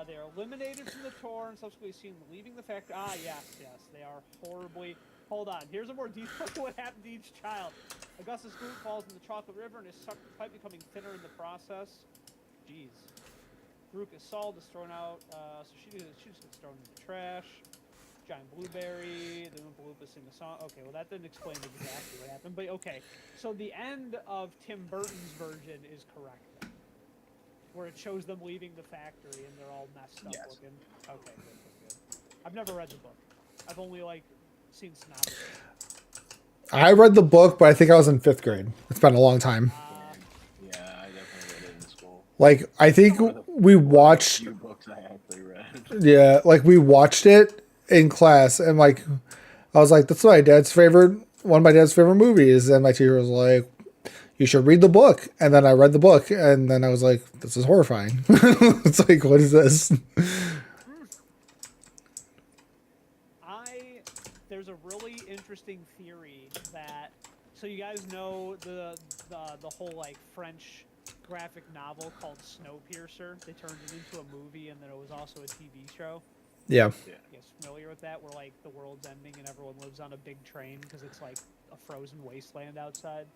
They are eliminated from the tour and subsequently seen leaving the factory. Ah, yes. They are horribly... Hold on. Here's a more detail of what happened to each child. Augustus Gloop falls in the chocolate river and is sucked the pipe, becoming thinner in the process. Jeez. Veruca's salt is thrown out, so she just gets thrown in the trash. Giant blueberry, the Oompa Loompas sing a song. Okay, well that didn't explain exactly what happened, but okay. So the end of Tim Burton's version is correct then, where it shows them leaving the factory and they're all messed up looking. Okay, good. I've never read the book. I've only like seen synopsis. I read the book, but I think I was in 5th grade. It's been a long time. yeah, I definitely read it in school. Like I think we watched. Few books I actually read. Yeah, like we watched it in class, and like I was like, "That's one of my dad's favorite movies." And my teacher was like, "You should read the book." And then I read the book, and then I was like, "This is horrifying." It's like, what is this? There's a really interesting theory that, so you guys know the whole like French graphic novel called Snowpiercer. They turned it into a movie, and then it was also a TV show. Yeah. You guys familiar with that? Where like the world's ending and everyone lives on a big train because it's like a frozen wasteland outside.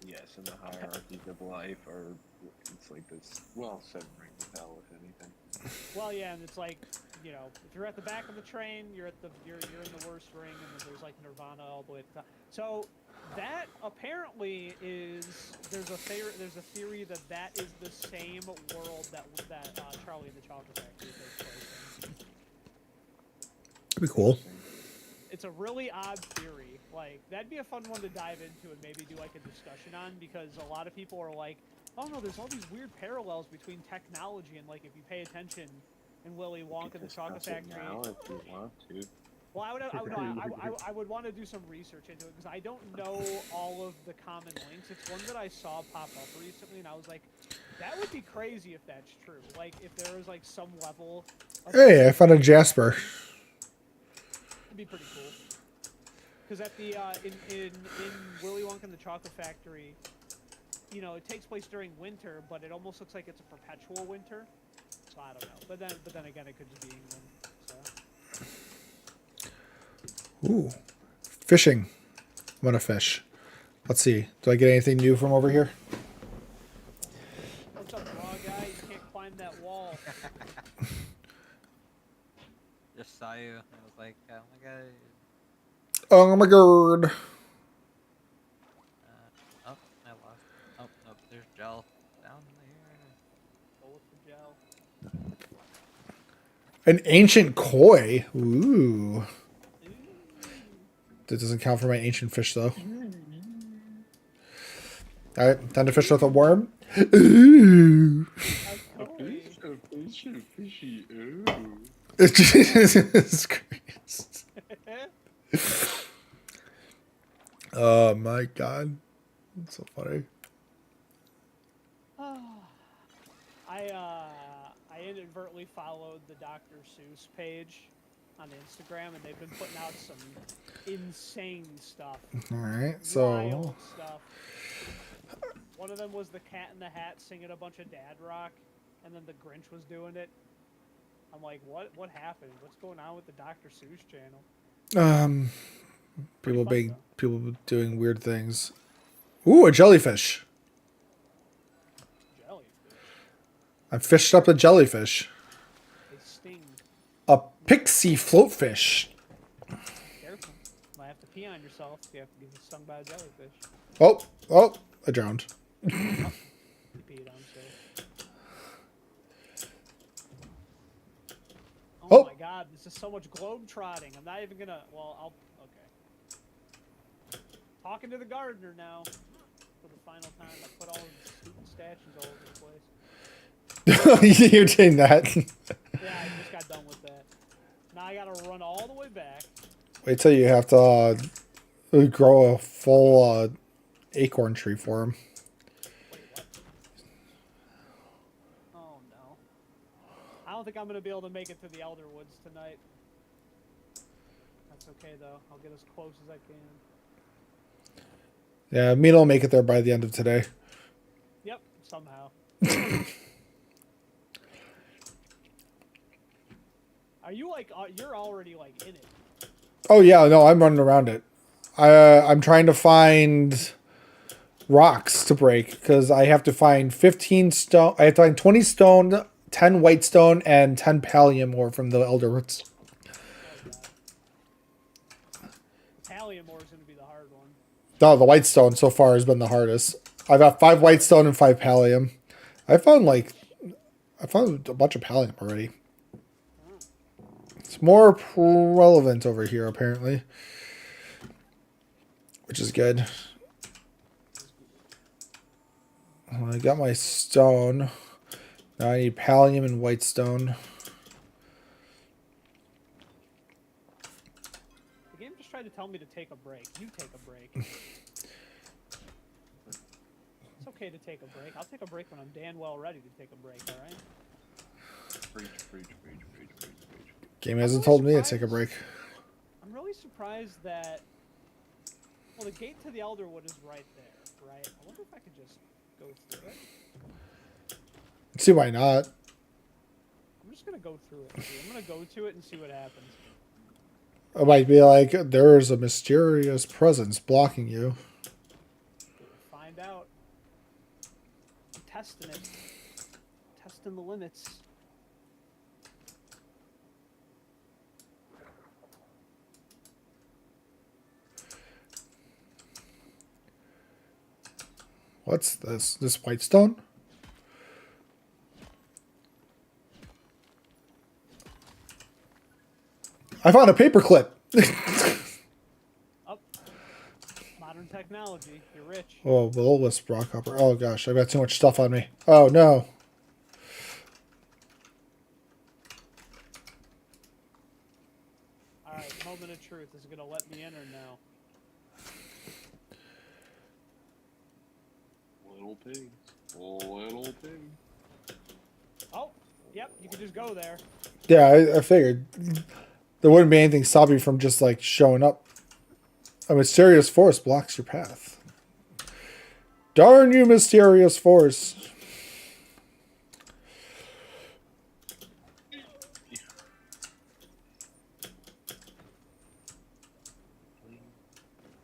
Yes, and the hierarchies of life are, it's like this, well, 7 rings of hell, if anything. Well, yeah, and it's like, you know, if you're at the back of the train, you're in the worst ring, and then there's like Nirvana all the way at the top. So that apparently is there's a theory that is the same world that Charlie and the Chocolate Factory takes place in. That'd be cool. It's a really odd theory. Like, that'd be a fun one to dive into and maybe do like a discussion on, because a lot of people are like, oh no, there's all these weird parallels between technology and like if you pay attention in Willy Wonka and the Chocolate Factory. Now, if you want to. Well, I would want to do some research into it because I don't know all of the common links. It's one that I saw pop up recently, and I was like, that would be crazy if that's true. Like, if there was like some level of... Hey, I found a Jasper. It'd be pretty cool. Because at the in Willy Wonka and the Chocolate Factory, you know, it takes place during winter, but it almost looks like it's a perpetual winter. So I don't know. But then again, it could just be England. So. Ooh, fishing. I'm gonna fish. Let's see. Do I get anything new from over here? What's up, raw guy? You can't climb that wall. Just saw you. I was like, oh my god. Oh my god. Oh, I lost. Oh, no, there's gel down here. Go with the gel. An ancient koi. Ooh. That doesn't count for my ancient fish, though. All right, time to fish with a worm. Ooh. Jesus Christ. Oh my god. That's so funny. I inadvertently followed the Dr. Seuss page on Instagram, and they've been putting out some insane stuff. All right, so Wild stuff. One of them was the Cat in the Hat singing a bunch of dad rock, and then the Grinch was doing it. I'm like, what happened? What's going on with the Dr. Seuss channel? people doing weird things. Ooh, a jellyfish. Jellyfish. I fished up a jellyfish. They sting. A pixie floatfish. Careful. Might have to pee on yourself if you have to get stung by a jellyfish. Oh, I drowned. You peed on yourself. god, this is so much globe trotting. I'm not even gonna. Well, I'll. Okay. Talking to the gardener now. For the final time, I put all of the stupid statues all over the place. You're doing that. Yeah, I just got done with that. Now I gotta run all the way back. Wait till you have to grow a full acorn tree for him. Wait, what? Oh no. I don't think I'm gonna be able to make it to the Elder Woods tonight. That's okay though. I'll get as close as I can. Yeah, me will make it there by the end of today. Yep, somehow. Are you like, you're already like in it? Oh yeah, no, I'm running around it. I'm trying to find rocks to break because I have to find 15 stone. I have to find 20 stone, 10 white stone, and 10 pallium ore from the Elder Woods. Palia ore is gonna be the hard one. No, the white stone so far has been the hardest. I've got 5 white stone and 5 pallium. I found a bunch of pallium already. It's more relevant over here apparently, which is good. I got my stone. Now I need pallium and white stone. The game just tried to tell me to take a break. You take a break. It's okay to take a break. I'll take a break when I'm damn well ready to take a break, alright? Preach, preach, preach, preach, preach, preach. Game hasn't told me to take a break. I'm really surprised that... Well, the gate to the Elderwood is right there, right? I wonder if I could just go through it. See why not? I'm just gonna go through it. I'm gonna go to it and see what happens. It might be like there's a mysterious presence blocking you. Find out. I'm testing it. Testing the limits. What's this? This white stone? I found a paperclip. Oh. Modern technology. You're rich. Oh, Willis rock hopper. Oh gosh, I've got too much stuff on me. Oh no. Alright, moment of truth. Is it gonna let me in or no? Little pigs. Little pigs. Oh, yep, you can just go there. Yeah, I figured there wouldn't be anything stopping you from just like showing up. A mysterious force blocks your path. Darn you, mysterious force.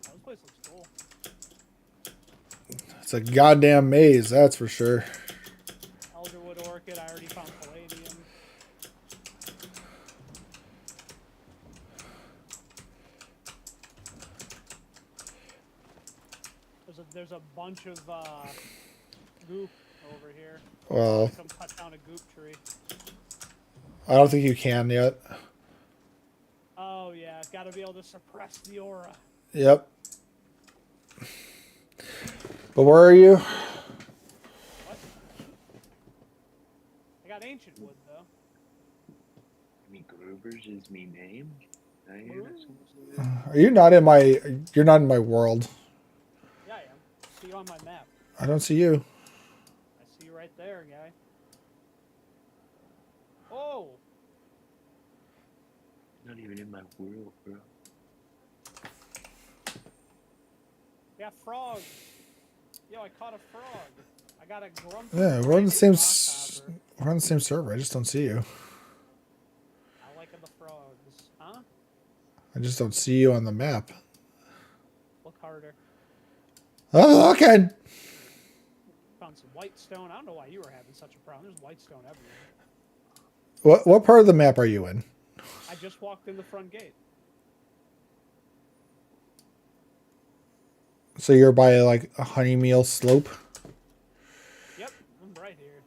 Oh, this place looks cool. It's a goddamn maze, that's for sure. Elderwood Orchid, I already found palladium. There's a bunch of goop over here. Well, Come cut down a goop tree. I don't think you can yet. Oh yeah, it's got to be able to suppress the aura. Yep. But where are you? What? I got ancient wood though. Me Gruber's is me name. I hear that Are you not in my? You're not in my world. Yeah, I am. See you on my map. I don't see you. I see you right there, guy. Oh, Not even in my world, bro. we got frogs. Yo, I caught a frog. I got a grumpy. Yeah, we're on the same. grapefruit rockhopper. We're on the same server. I just don't see you. I like the frogs. Huh? I just don't see you on the map. Look harder. Oh, okay. Found some white stone. I don't know why you were having such a problem. There's white stone everywhere. What part of the map are you in? I just walked in the front gate. So you're by like a honey meal slope. Yep, I'm right here.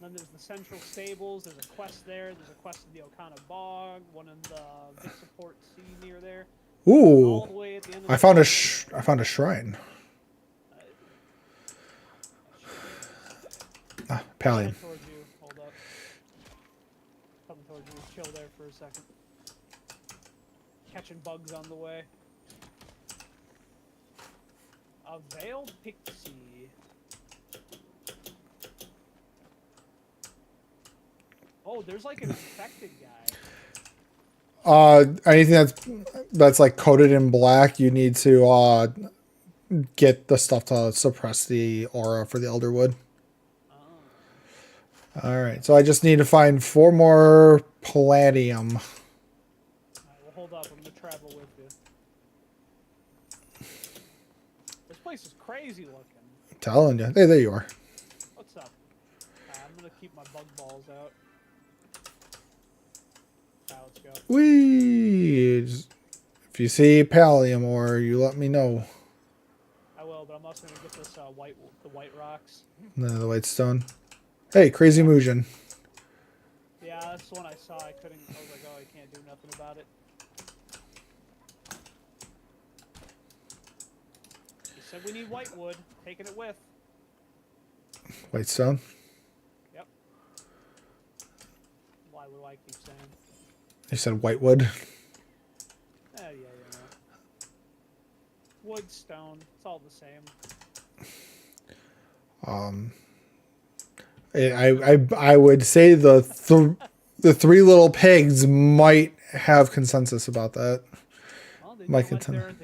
Then there's the Central Stables. There's a quest there. There's a quest in the Okana Bog. One in the Vixaport Sea near there. All the Ooh, way at the end of I the found a map. I found a shrine. Ah, Palia. Head towards you. Hold up. Coming towards you. Chill there for a second. Catching bugs on the way. A veiled pixie. Oh, there's like an infected guy. Anything that's like coated in black, you need to get the stuff to suppress the aura for the Elderwood. Oh. All right, so I just need to find 4 more palladium. Alright, well hold up, I'm gonna travel with you. This place is crazy looking. I'm telling you. Hey, there you are. What's up? I'm gonna keep my bug balls out. Alright, let's go. Whee! If you see pallium ore, you let me know. I will, but I'm also gonna get this the white rocks. No, the white stone. Hey, crazy Muujin. Yeah, that's the one I saw. I was like, oh, I can't do nothing about it. He said we need white wood. Taking it with. White stone. Yep. Why would I keep saying? You said whitewood. Yeah. Wood, stone, it's all the same. I would say the 3 little pigs might have consensus about that. Well, they My didn't let contender.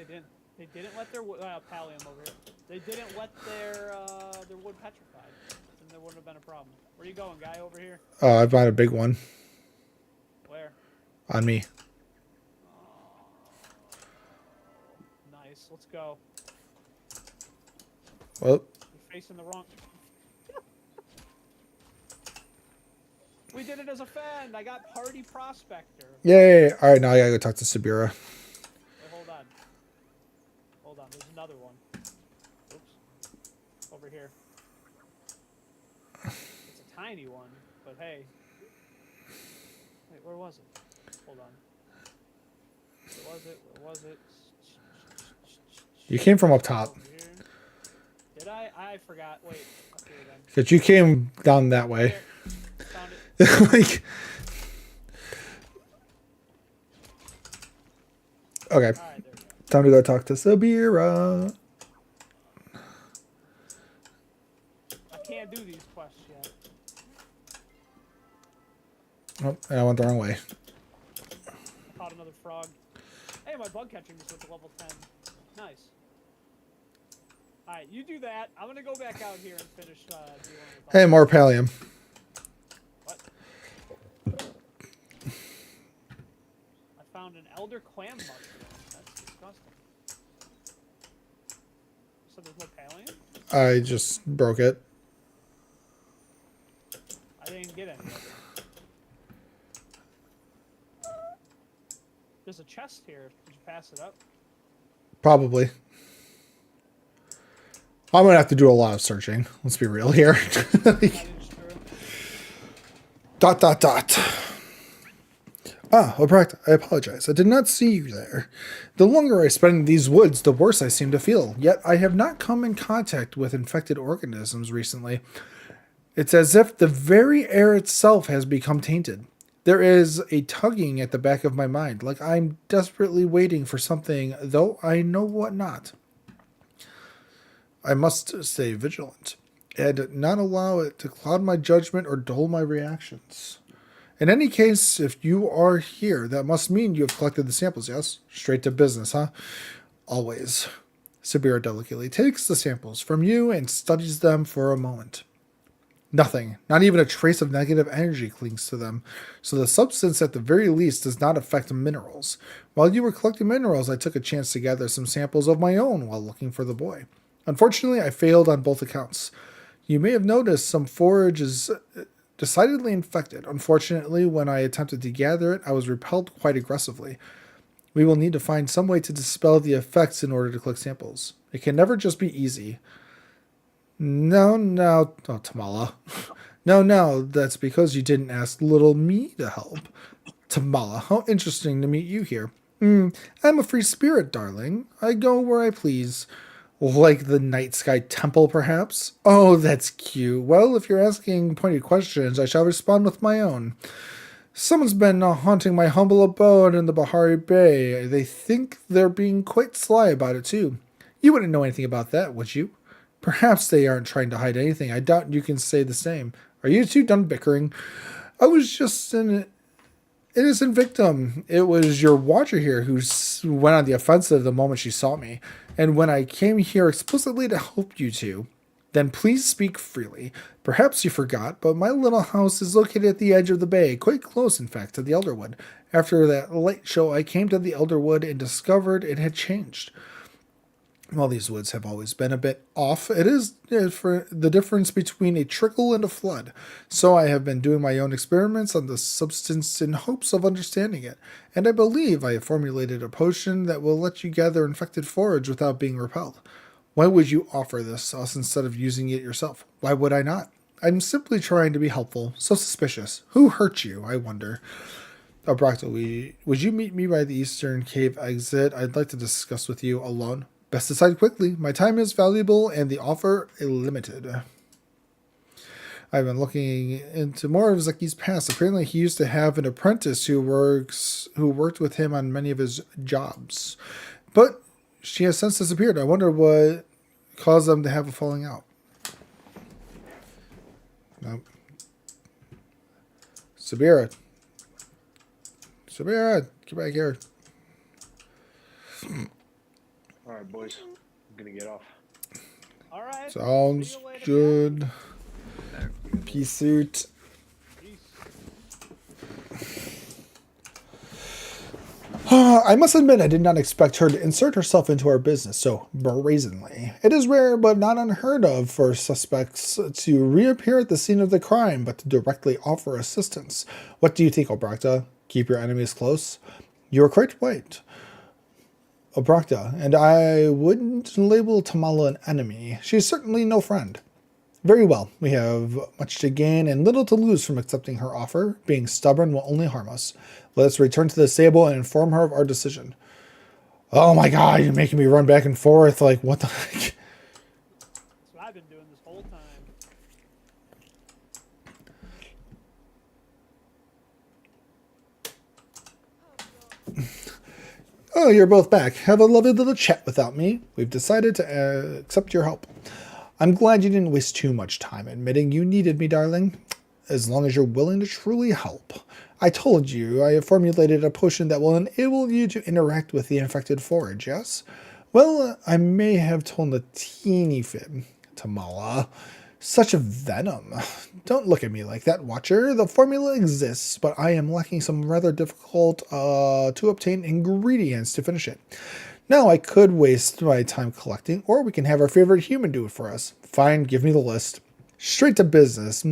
they didn't let their pallium over here. They didn't let their wood petrified, and there wouldn't have been a problem. Where you going, guy? Over here? I bought a big one Where? on me. Nice. Let's go. Well, You're facing the wrong. We did it as a fan. I got Party Prospector. yay! All right, now I gotta go talk to Sabira. Wait, hold on. Hold on. There's another one. Oops. Over here. It's a tiny one, but hey. Wait, where was it? Hold on. Where was it? Where was it? You came from up top. Over here. Did I? I forgot. Wait. Up here then. Because you came down that way. There. Found it. Like, okay, Alright, there we go. time to go talk to Sabira. I can't do these quests yet. Oh, I went the wrong way. I caught another frog. Hey, my bug catching is with the level 10. Nice. Alright, you do that. I'm gonna go back out here and finish dealing with Hey, more pallium. What? I found an elder clam mushroom. That's disgusting. So there's no pallium? I just broke it. I didn't get any of it. There's a chest here. Did you pass it up? Probably. I'm gonna have to do a lot of searching. Let's be real here. That is true. Dot. Ah, Obract, I apologize. I did not see you there. The longer I spend in these woods, the worse I seem to feel. Yet I have not come in contact with infected organisms recently. It's as if the very air itself has become tainted. There is a tugging at the back of my mind, like I'm desperately waiting for something, though I know what not. I must stay vigilant and not allow it to cloud my judgment or dull my reactions. In any case, if you are here, that must mean you have collected the samples, yes? Straight to business, huh? Always. Sabira delicately takes the samples from you and studies them for a moment. Nothing, not even a trace of negative energy clings to them, so the substance at the very least does not affect minerals. While you were collecting minerals, I took a chance to gather some samples of my own while looking for the boy. Unfortunately, I failed on both accounts. You may have noticed some forage is decidedly infected. Unfortunately, when I attempted to gather it, I was repelled quite aggressively. We will need to find some way to dispel the effects in order to collect samples. It can never just be easy. No, oh, Tamala. No, that's because you didn't ask little me to help. Tamala, how interesting to meet you here. I'm a free spirit, darling. I go where I please. Like the night sky temple, perhaps? Oh, that's cute. Well, if you're asking pointed questions, I shall respond with my own. Someone's been haunting my humble abode in the Bahari Bay. They think they're being quite sly about it, too. You wouldn't know anything about that, would you? Perhaps they aren't trying to hide anything. I doubt you can say the same. Are you two done bickering? I was just an innocent victim. It was your watcher here who went on the offensive the moment she saw me. And when I came here explicitly to help you two, then please speak freely. Perhaps you forgot, but my little house is located at the edge of the bay, quite close, in fact, to the Elderwood. After that light show, I came to the Elderwood and discovered it had changed. While these woods have always been a bit off, it is for the difference between a trickle and a flood. So I have been doing my own experiments on the substance in hopes of understanding it, and I believe I have formulated a potion that will let you gather infected forage without being repelled. Why would you offer this to us instead of using it yourself? Why would I not? I'm simply trying to be helpful. So suspicious. Who hurt you, I wonder? Abracto, would you meet me by the eastern cave exit? I'd like to discuss with you alone. Best decide quickly. My time is valuable and the offer limited. I've been looking into more of Zeki's past. Apparently he used to have an apprentice who worked with him on many of his jobs. But she has since disappeared. I wonder what caused them to have a falling out. Nope. Sabira, get back here. All right, boys. I'm gonna get off. All right. Sounds See you later, good. There. Peace suit. Peace. I must admit, I did not expect her to insert herself into our business so brazenly. It is rare but not unheard of for suspects to reappear at the scene of the crime but to directly offer assistance. What do you think, Obracta? Keep your enemies close? You are quite right, Obracta, and I wouldn't label Tamala an enemy. She's certainly no friend. Very well, we have much to gain and little to lose from accepting her offer. Being stubborn will only harm us. Let us return to the stable and inform her of our decision. Oh my god, you're making me run back and forth. Like, what the heck? That's what I've been doing this whole time. Oh, you're both back. Have a lovely little chat without me. We've decided to accept your help. I'm glad you didn't waste too much time admitting you needed me, darling. As long as you're willing to truly help. I told you I have formulated a potion that will enable you to interact with the infected forage, yes? Well, I may have told a teeny fib, Tamala. Such a venom. Don't look at me like that, Watcher. The formula exists, but I am lacking some rather difficult to obtain ingredients to finish it. Now, I could waste my time collecting, or we can have our favorite human do it for us. Fine, give me the list. Straight to business.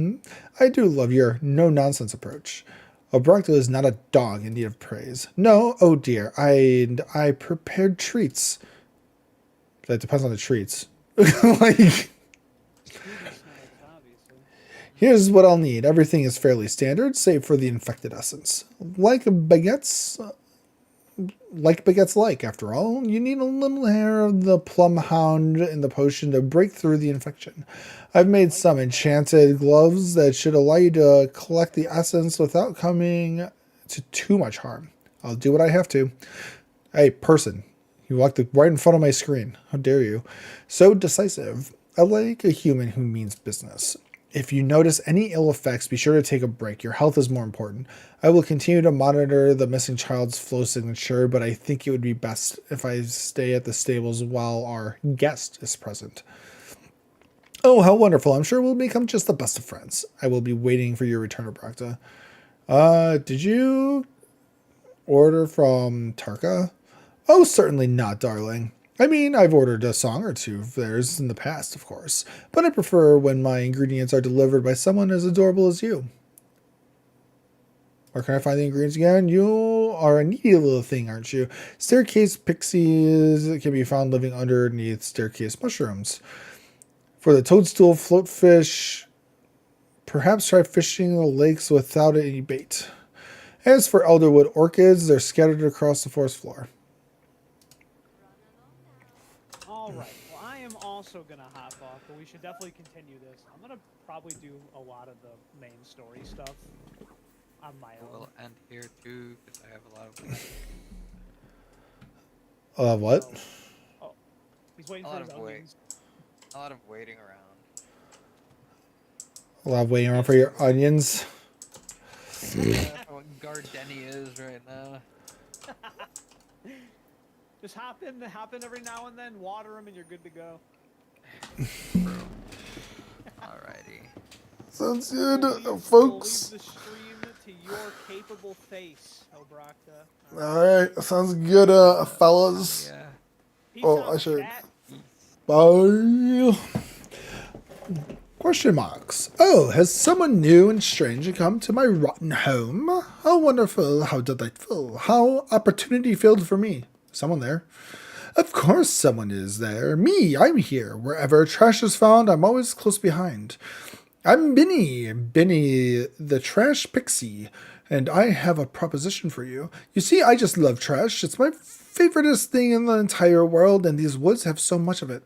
I do love your no-nonsense approach. Obracto is not a dog in need of praise. No, oh dear, I prepared treats. That depends on the treats. Like, here's what I'll need. Everything is fairly standard, save for the infected essence. Like baguettes like, after all. You need a little hair of the plum hound in the potion to break through the infection. I've made some enchanted gloves that should allow you to collect the essence without coming to too much harm. I'll do what I have to. Hey, person. You walked right in front of my screen. How dare you? So decisive. I like a human who means business. If you notice any ill effects, be sure to take a break. Your health is more important. I will continue to monitor the missing child's flow signature, but I think it would be best if I stay at the stables while our guest is present. Oh, how wonderful. I'm sure we'll become just the best of friends. I will be waiting for your return, Obracta. Did you order from Tarka? Oh, certainly not, darling. I mean, I've ordered a song or two of theirs in the past, of course, but I prefer when my ingredients are delivered by someone as adorable as you. Where can I find the ingredients again? You are a needy little thing, aren't you? Staircase pixies can be found living underneath staircase mushrooms. For the toadstool, floatfish, Perhaps try fishing the lakes without any bait. As for elderwood orchids, they're scattered across the forest floor. All right. Well, I am also gonna hop off, but we should definitely continue this. I'm gonna probably do a lot of the main story stuff on my own. We'll end here too because I have a lot of What? So- oh, he's waiting A for lot his of wait. onions. a lot of waiting around. A lot of waiting around for your onions. That's what Gardenia is right now. Just hop in every now and then, water them, and you're good to go. Alrighty. Sounds We'll good, leave- folks. We'll leave the stream to your capable face, Obrakta. Alright, sounds good, fellas. Yeah. Peace Oh, out, I should- chat. Bye. Question marks. Oh, has someone new and strange come to my rotten home? How wonderful, how delightful, how opportunity filled for me. Someone there? Of course someone is there. Me, I'm here. Wherever trash is found, I'm always close behind. I'm Benny the Trash Pixie, and I have a proposition for you. You see, I just love trash. It's my favoriteest thing in the entire world, and these woods have so much of it.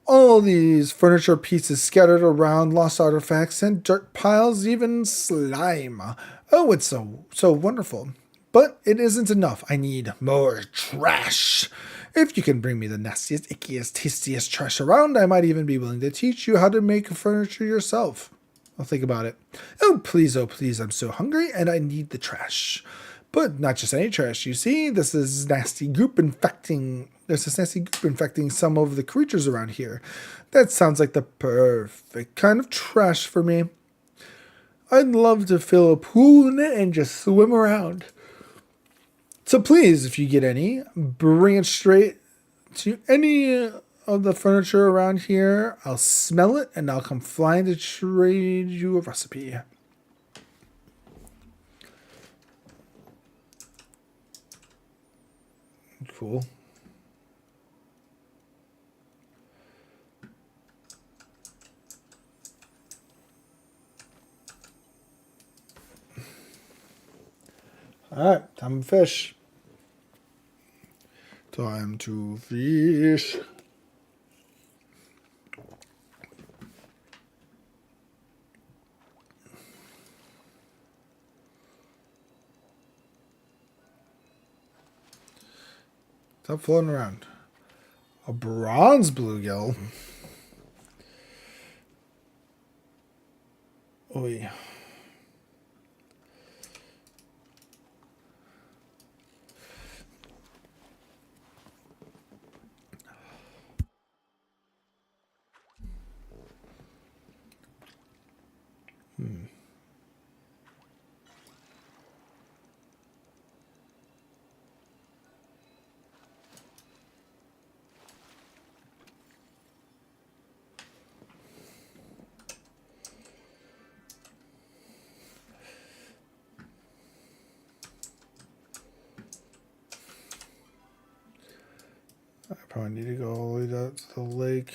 All these furniture pieces scattered around, lost artifacts and dirt piles, even slime. Oh, it's so wonderful. But it isn't enough. I need more trash. If you can bring me the nastiest, ickiest, tastiest trash around, I might even be willing to teach you how to make furniture yourself. I'll think about it. Oh, please, I'm so hungry and I need the trash. But not just any trash, you see. There's this nasty goop infecting some of the creatures around here. That sounds like the perfect kind of trash for me. I'd love to fill a pool in it and just swim around. So please, if you get any, bring it straight to any of the furniture around here. I'll smell it and I'll come flying to trade you a recipe. Cool. Alright, time to fish. Time to fish. Stop floating around. A bronze bluegill. Oh yeah. I probably need to go all the way down to the lake.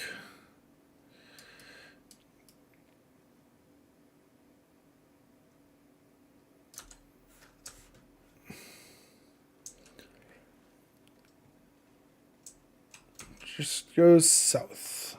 Just go south.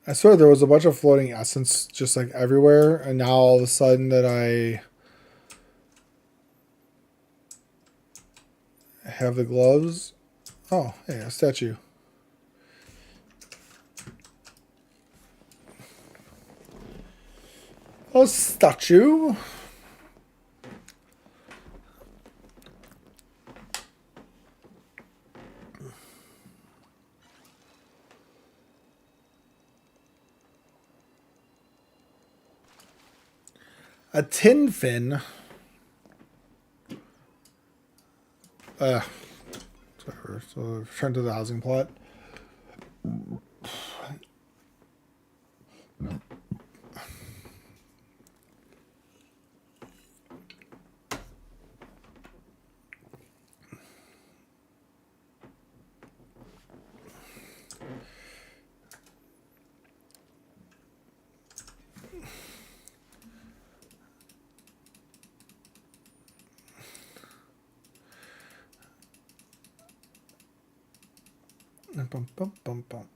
I swear there was a bunch of floating essence just like everywhere, and now all of a sudden that I have the gloves. Oh, hey, a statue. A statue. A tin fin. Whatever. So return to the housing plot. Bum, bum, bum, bum.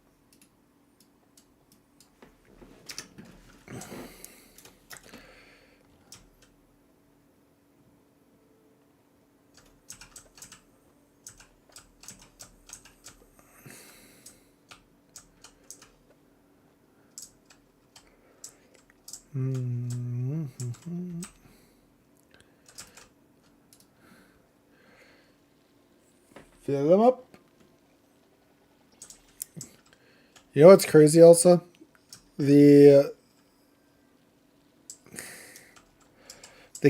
Mm-hmm. Fill them up. You know what's crazy, Elsa? The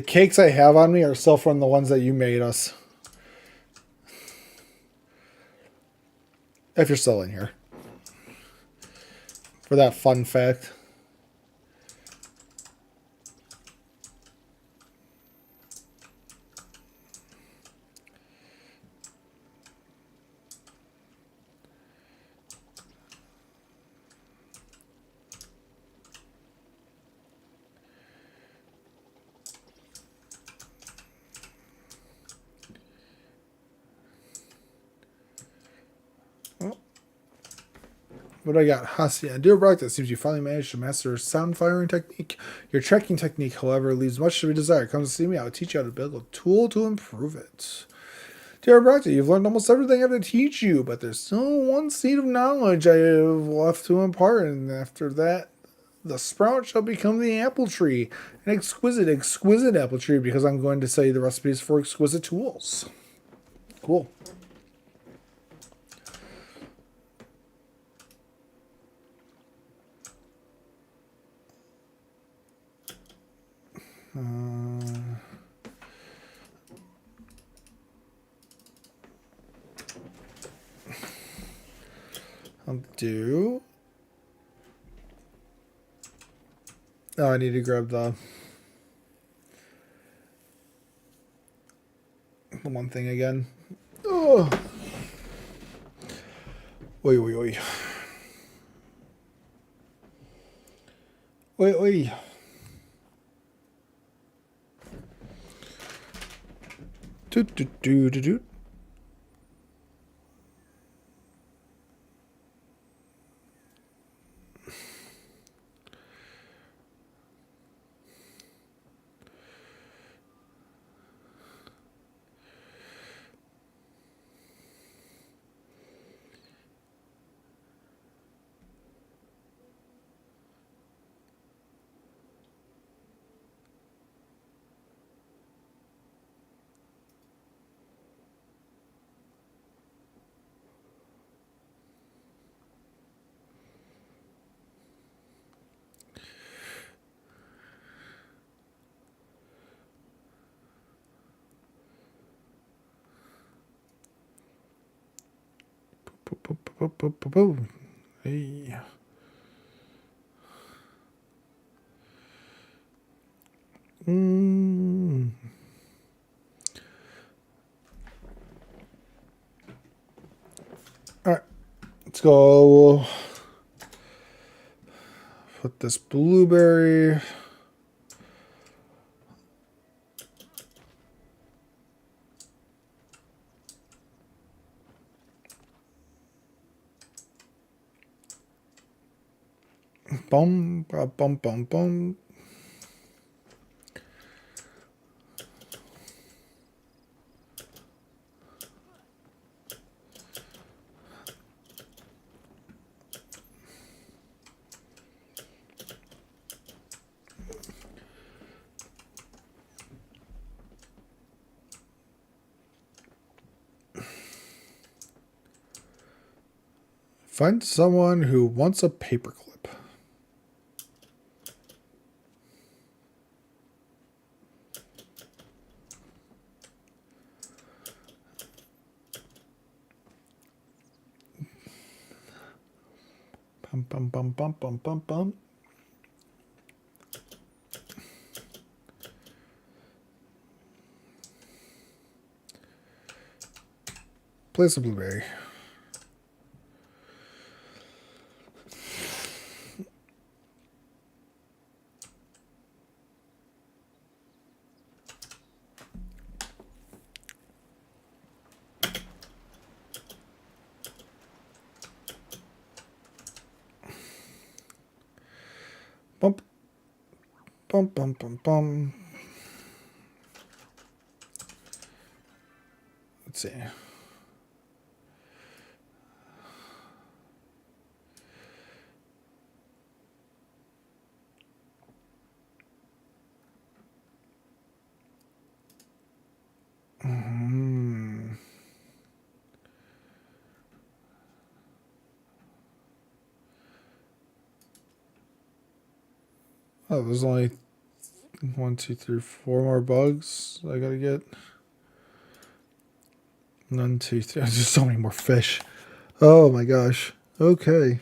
cakes I have on me are still from the ones that you made us. If you're still in here. For that fun fact. What do I got? Hasia. Dear Brock, it seems you finally managed to master a sound firing technique. Your trekking technique, however, leaves much to be desired. Come to see me. I'll teach you how to build a tool to improve it. Dear Brock, you've learned almost everything I have to teach you, but there's still one seed of knowledge I have left to impart, and after that, the sprout shall become the apple tree. An exquisite, exquisite apple tree, because I'm going to say the recipes for exquisite tools. Cool. I'll do. Oh, I need to grab the one thing again. Oh. Oi, oi, oi. Oi, oi. Doot, doot, doot, doot, doot. Hey. Alright. Let's go. Put this blueberry. Bum, bum, bum, bum, bum. Find someone who wants a paperclip. Bum, bum, bum, bum, bum, bum, bum. Place a blueberry. Bump. Bum, bum, bum, bum. Let's see. Oh, there's only 1, 2, 3, 4 more bugs I gotta get. 1, 2, 3. There's so many more fish. Oh my gosh. Okay.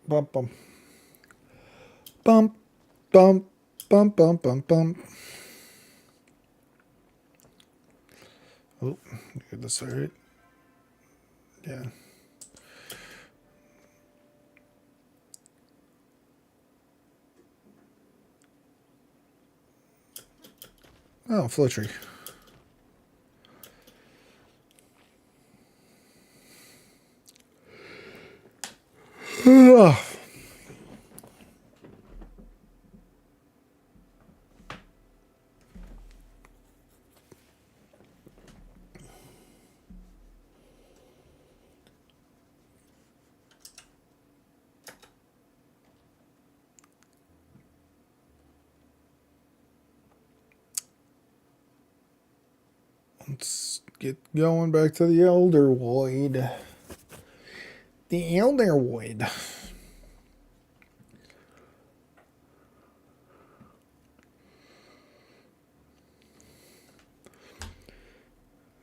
Bump, bump. Bump, bump, bump, bump, bump, bump. Oh, get this right. Yeah. Oh, flow tree. Let's get going back to the Elder Void. The Elder Void.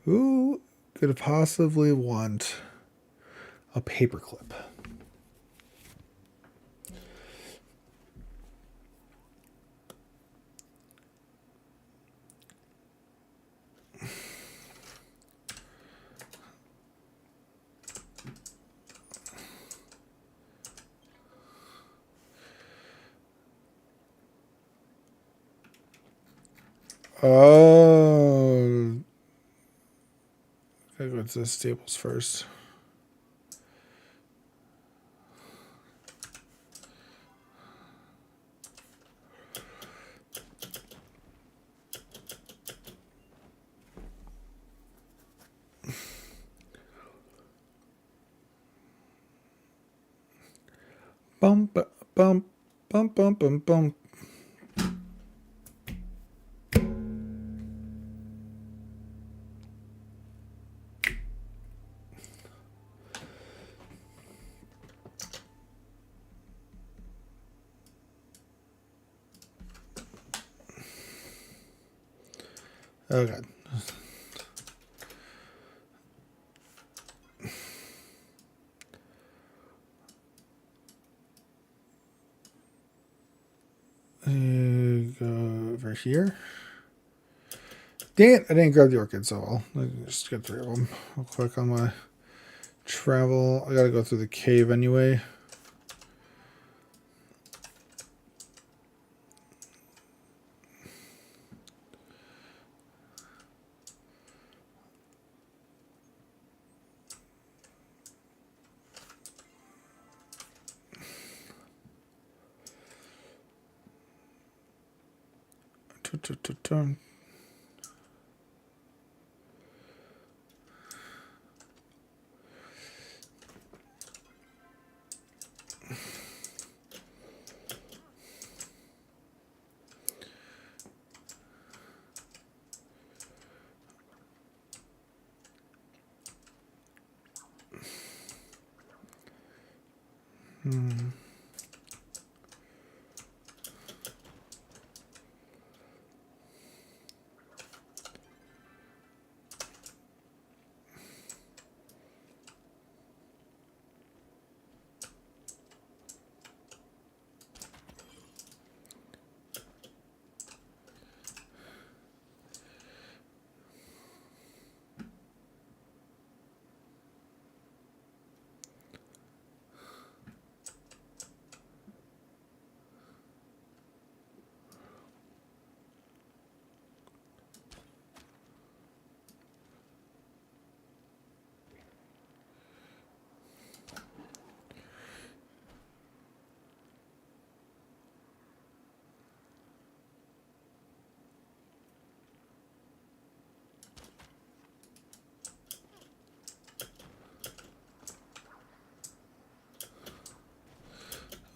Who could possibly want a paperclip? Oh, gotta go to the stables first. Bump, bump, bump, bump, bump, bump. Oh god. Go over here. Dang it, I didn't grab the orchids, so I'll just get 3 of them real quick on my travel. I gotta go through the cave anyway.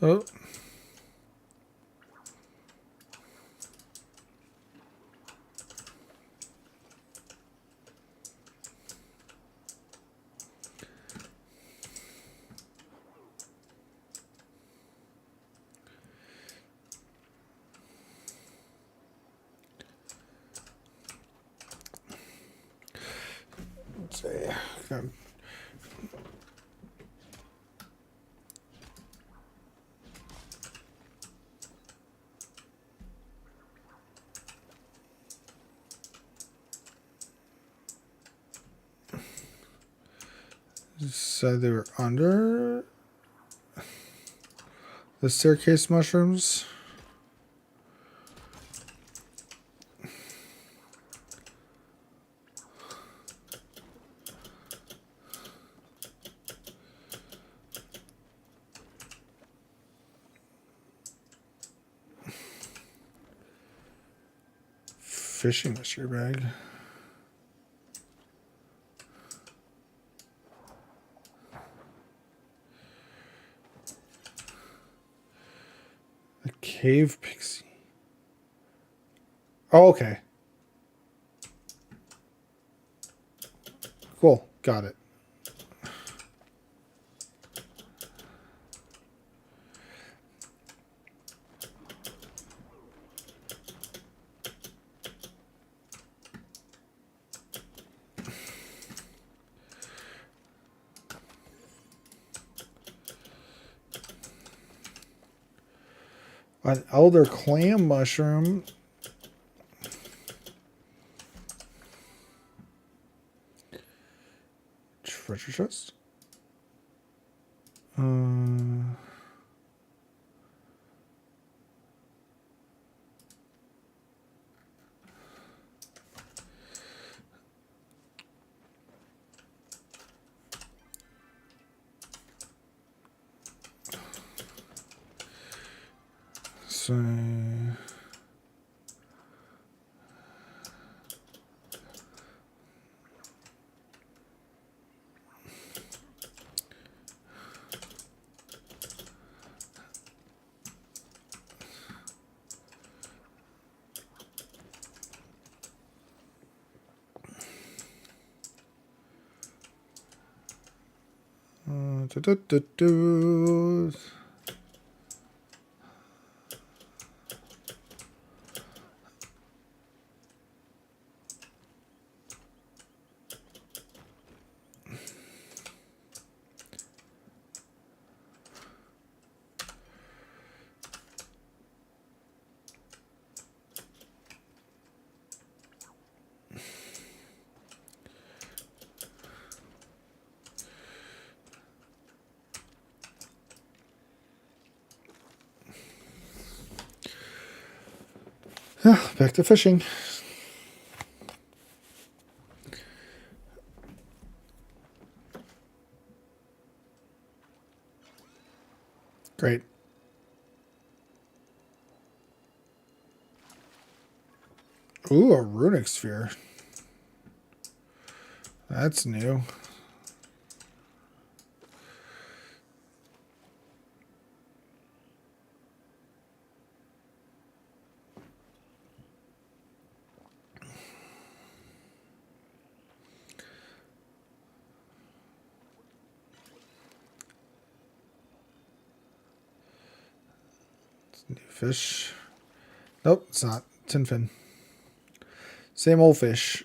Oh. Let's see. Said they were under the staircase mushrooms. Fishing mystery bag. A cave pixie. Oh, okay. Cool. Got it. An elder clam mushroom. Treasure chest. So do. Yeah, back to fishing. Great. Ooh, a runic sphere. That's new. New fish. Nope, it's not. Tin fin. Same old fish.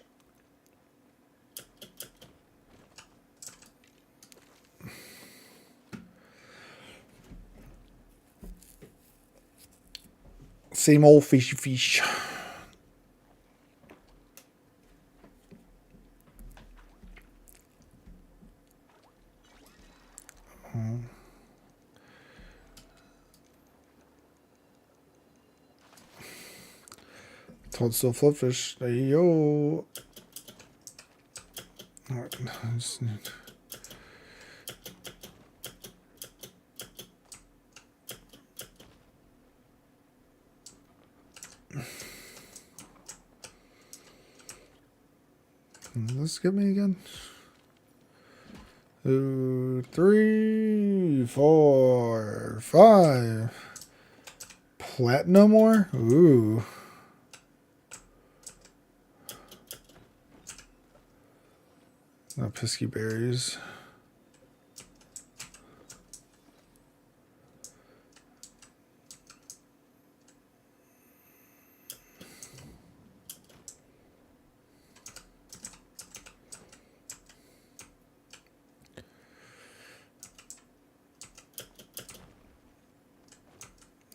Same old fishy fish. Toadstool flipfish. There you go. Alright, let's get me again. 2, 3, 4, 5. Platinum ore? Ooh. No pesky berries.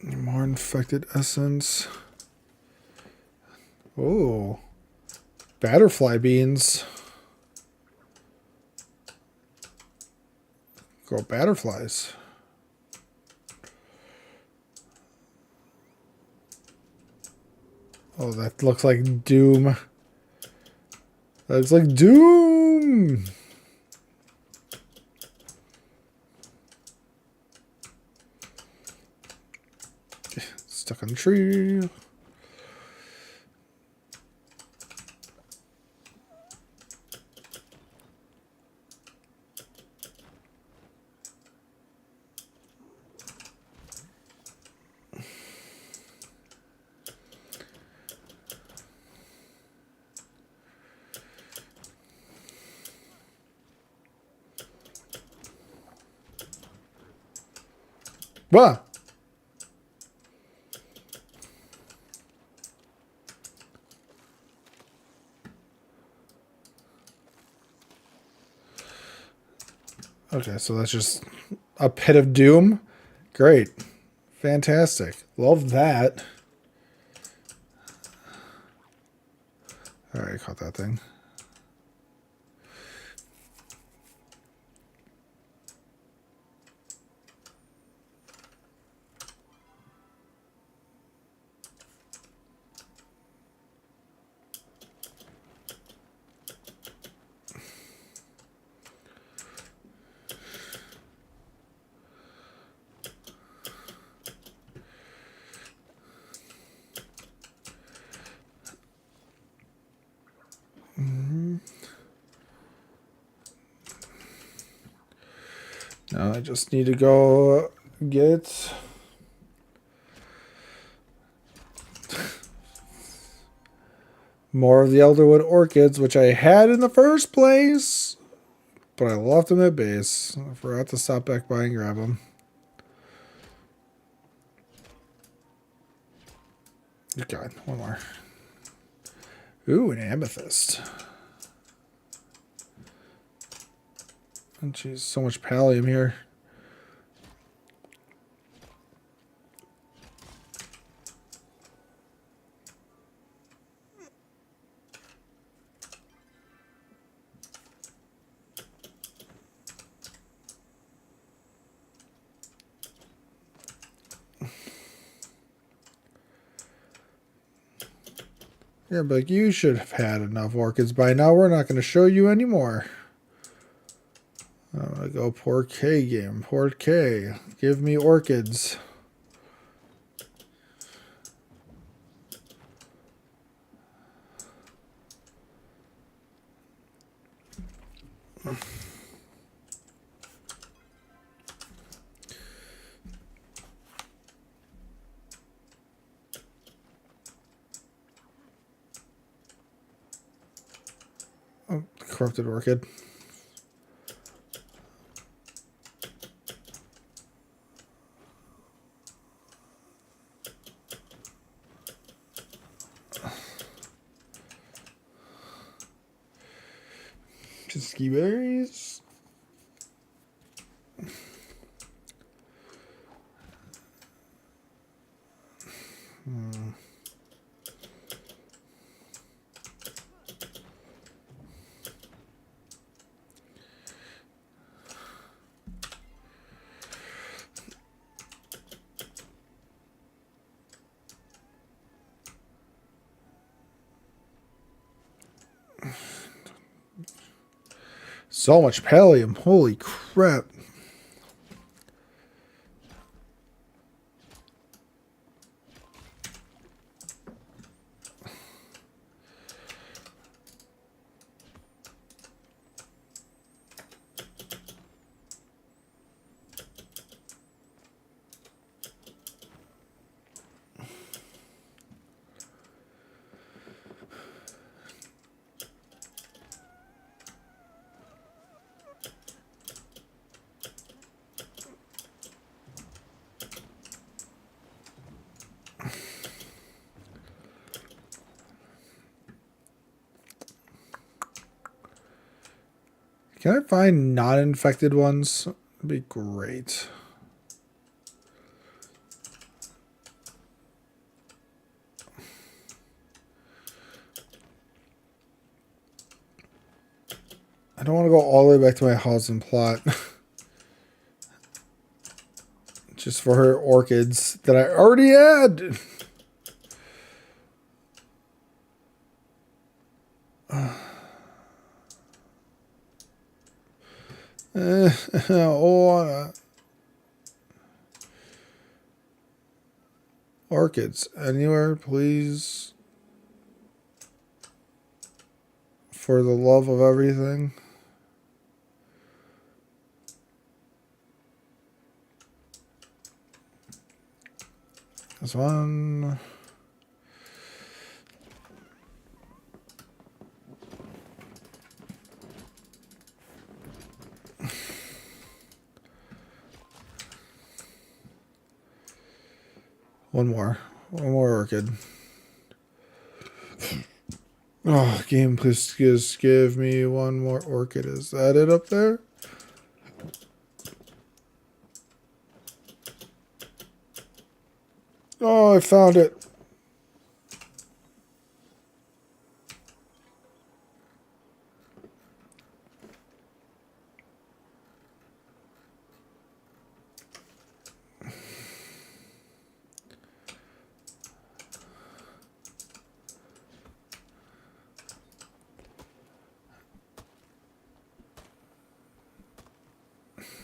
More infected essence. Oh. Butterfly beans. Grow butterflies. Oh, that looks like doom. That looks like doom. Stuck on the tree. What? Okay, so that's just a pit of doom. Great. Fantastic. Love that. Alright, caught that thing. Now I just need to go get more of the Elderwood orchids, which I had in the first place, but I left them at base. I forgot to stop back by and grab them. God, one more. Ooh, an amethyst. And geez, so much pallium here. Yeah, but you should have had enough orchids by now. We're not going to show you anymore. I'm going to go Port K game. Port K. Give me orchids. Oh, corrupted orchid. Ski berries. So much pallium. Holy crap. Can I find non-infected ones? That'd be great. I don't want to go all the way back to my housing plot. Just for her orchids that I already had. Orchids anywhere, please. For the love of everything. This one. One more orchid. Oh, game, please just give me one more orchid. Is that it up there? Oh, I found it.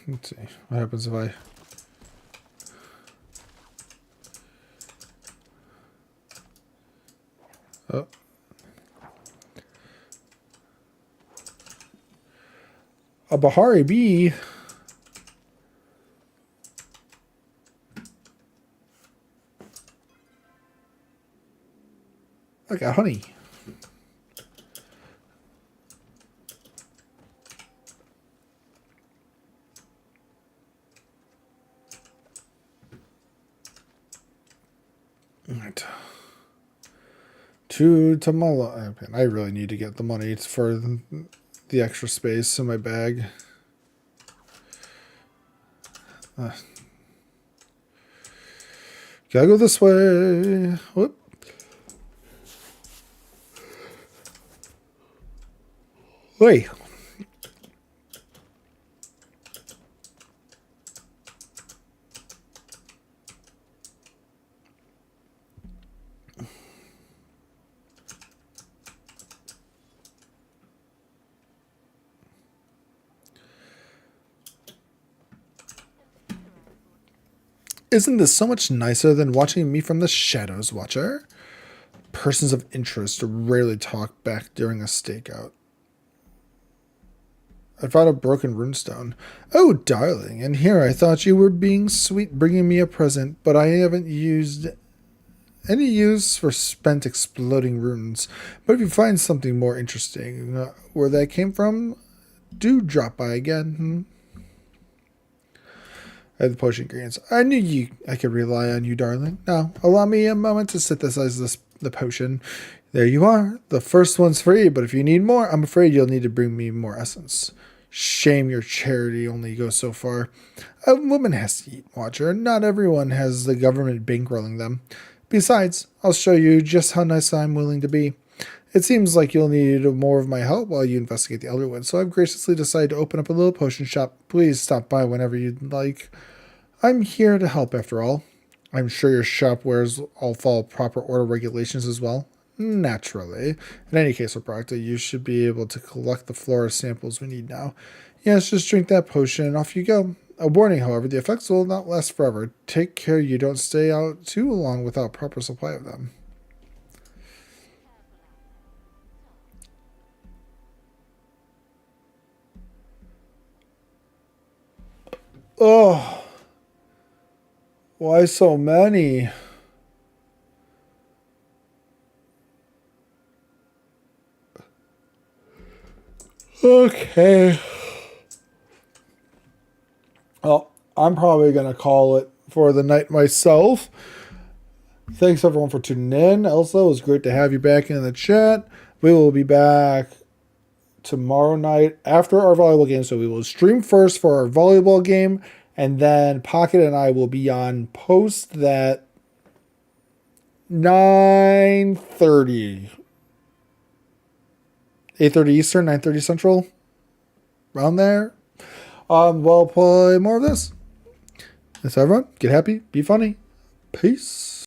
Let's see. What happens if I... Oh. A Bahari bee. I got honey. Right. To Tamala. I really need to get the money for the extra space in my bag. Gotta go this way. Whoop. Wait. Isn't this so much nicer than watching me from the shadows, Watcher? Persons of interest rarely talk back during a stakeout. I found a broken runestone. Oh, darling, and here I thought you were being sweet bringing me a present, but I haven't used any use for spent exploding runes. But if you find something more interesting where that came from, do drop by again. The potion ingredients. I knew I could rely on you, darling. Now, allow me a moment to synthesize the potion. There you are. The first one's free, but if you need more, I'm afraid you'll need to bring me more essence. Shame your charity only goes so far. A woman has to eat, Watcher. Not everyone has the government bankrolling them. Besides, I'll show you just how nice I'm willing to be. It seems like you'll need more of my help while you investigate the Elderwood, so I've graciously decided to open up a little potion shop. Please stop by whenever you'd like. I'm here to help, after all. I'm sure your shop wears all follow proper order regulations as well. Naturally. In any case, Obrocta, you should be able to collect the flora samples we need now. Yes, just drink that potion and off you go. A warning, however, the effects will not last forever. Take care you don't stay out too long without proper supply of them. Oh, why so many? Okay. Well, I'm probably going to call it for the night myself. Thanks everyone for tuning in. Elsa, it was great to have you back in the chat. We will be back tomorrow night after our volleyball game. So we will stream first for our volleyball game, and then Pocket and I will be on post that 9:30. 8:30 Eastern, 9:30 Central. Around there. We'll play more of this. That's everyone. Get happy. Be funny. Peace.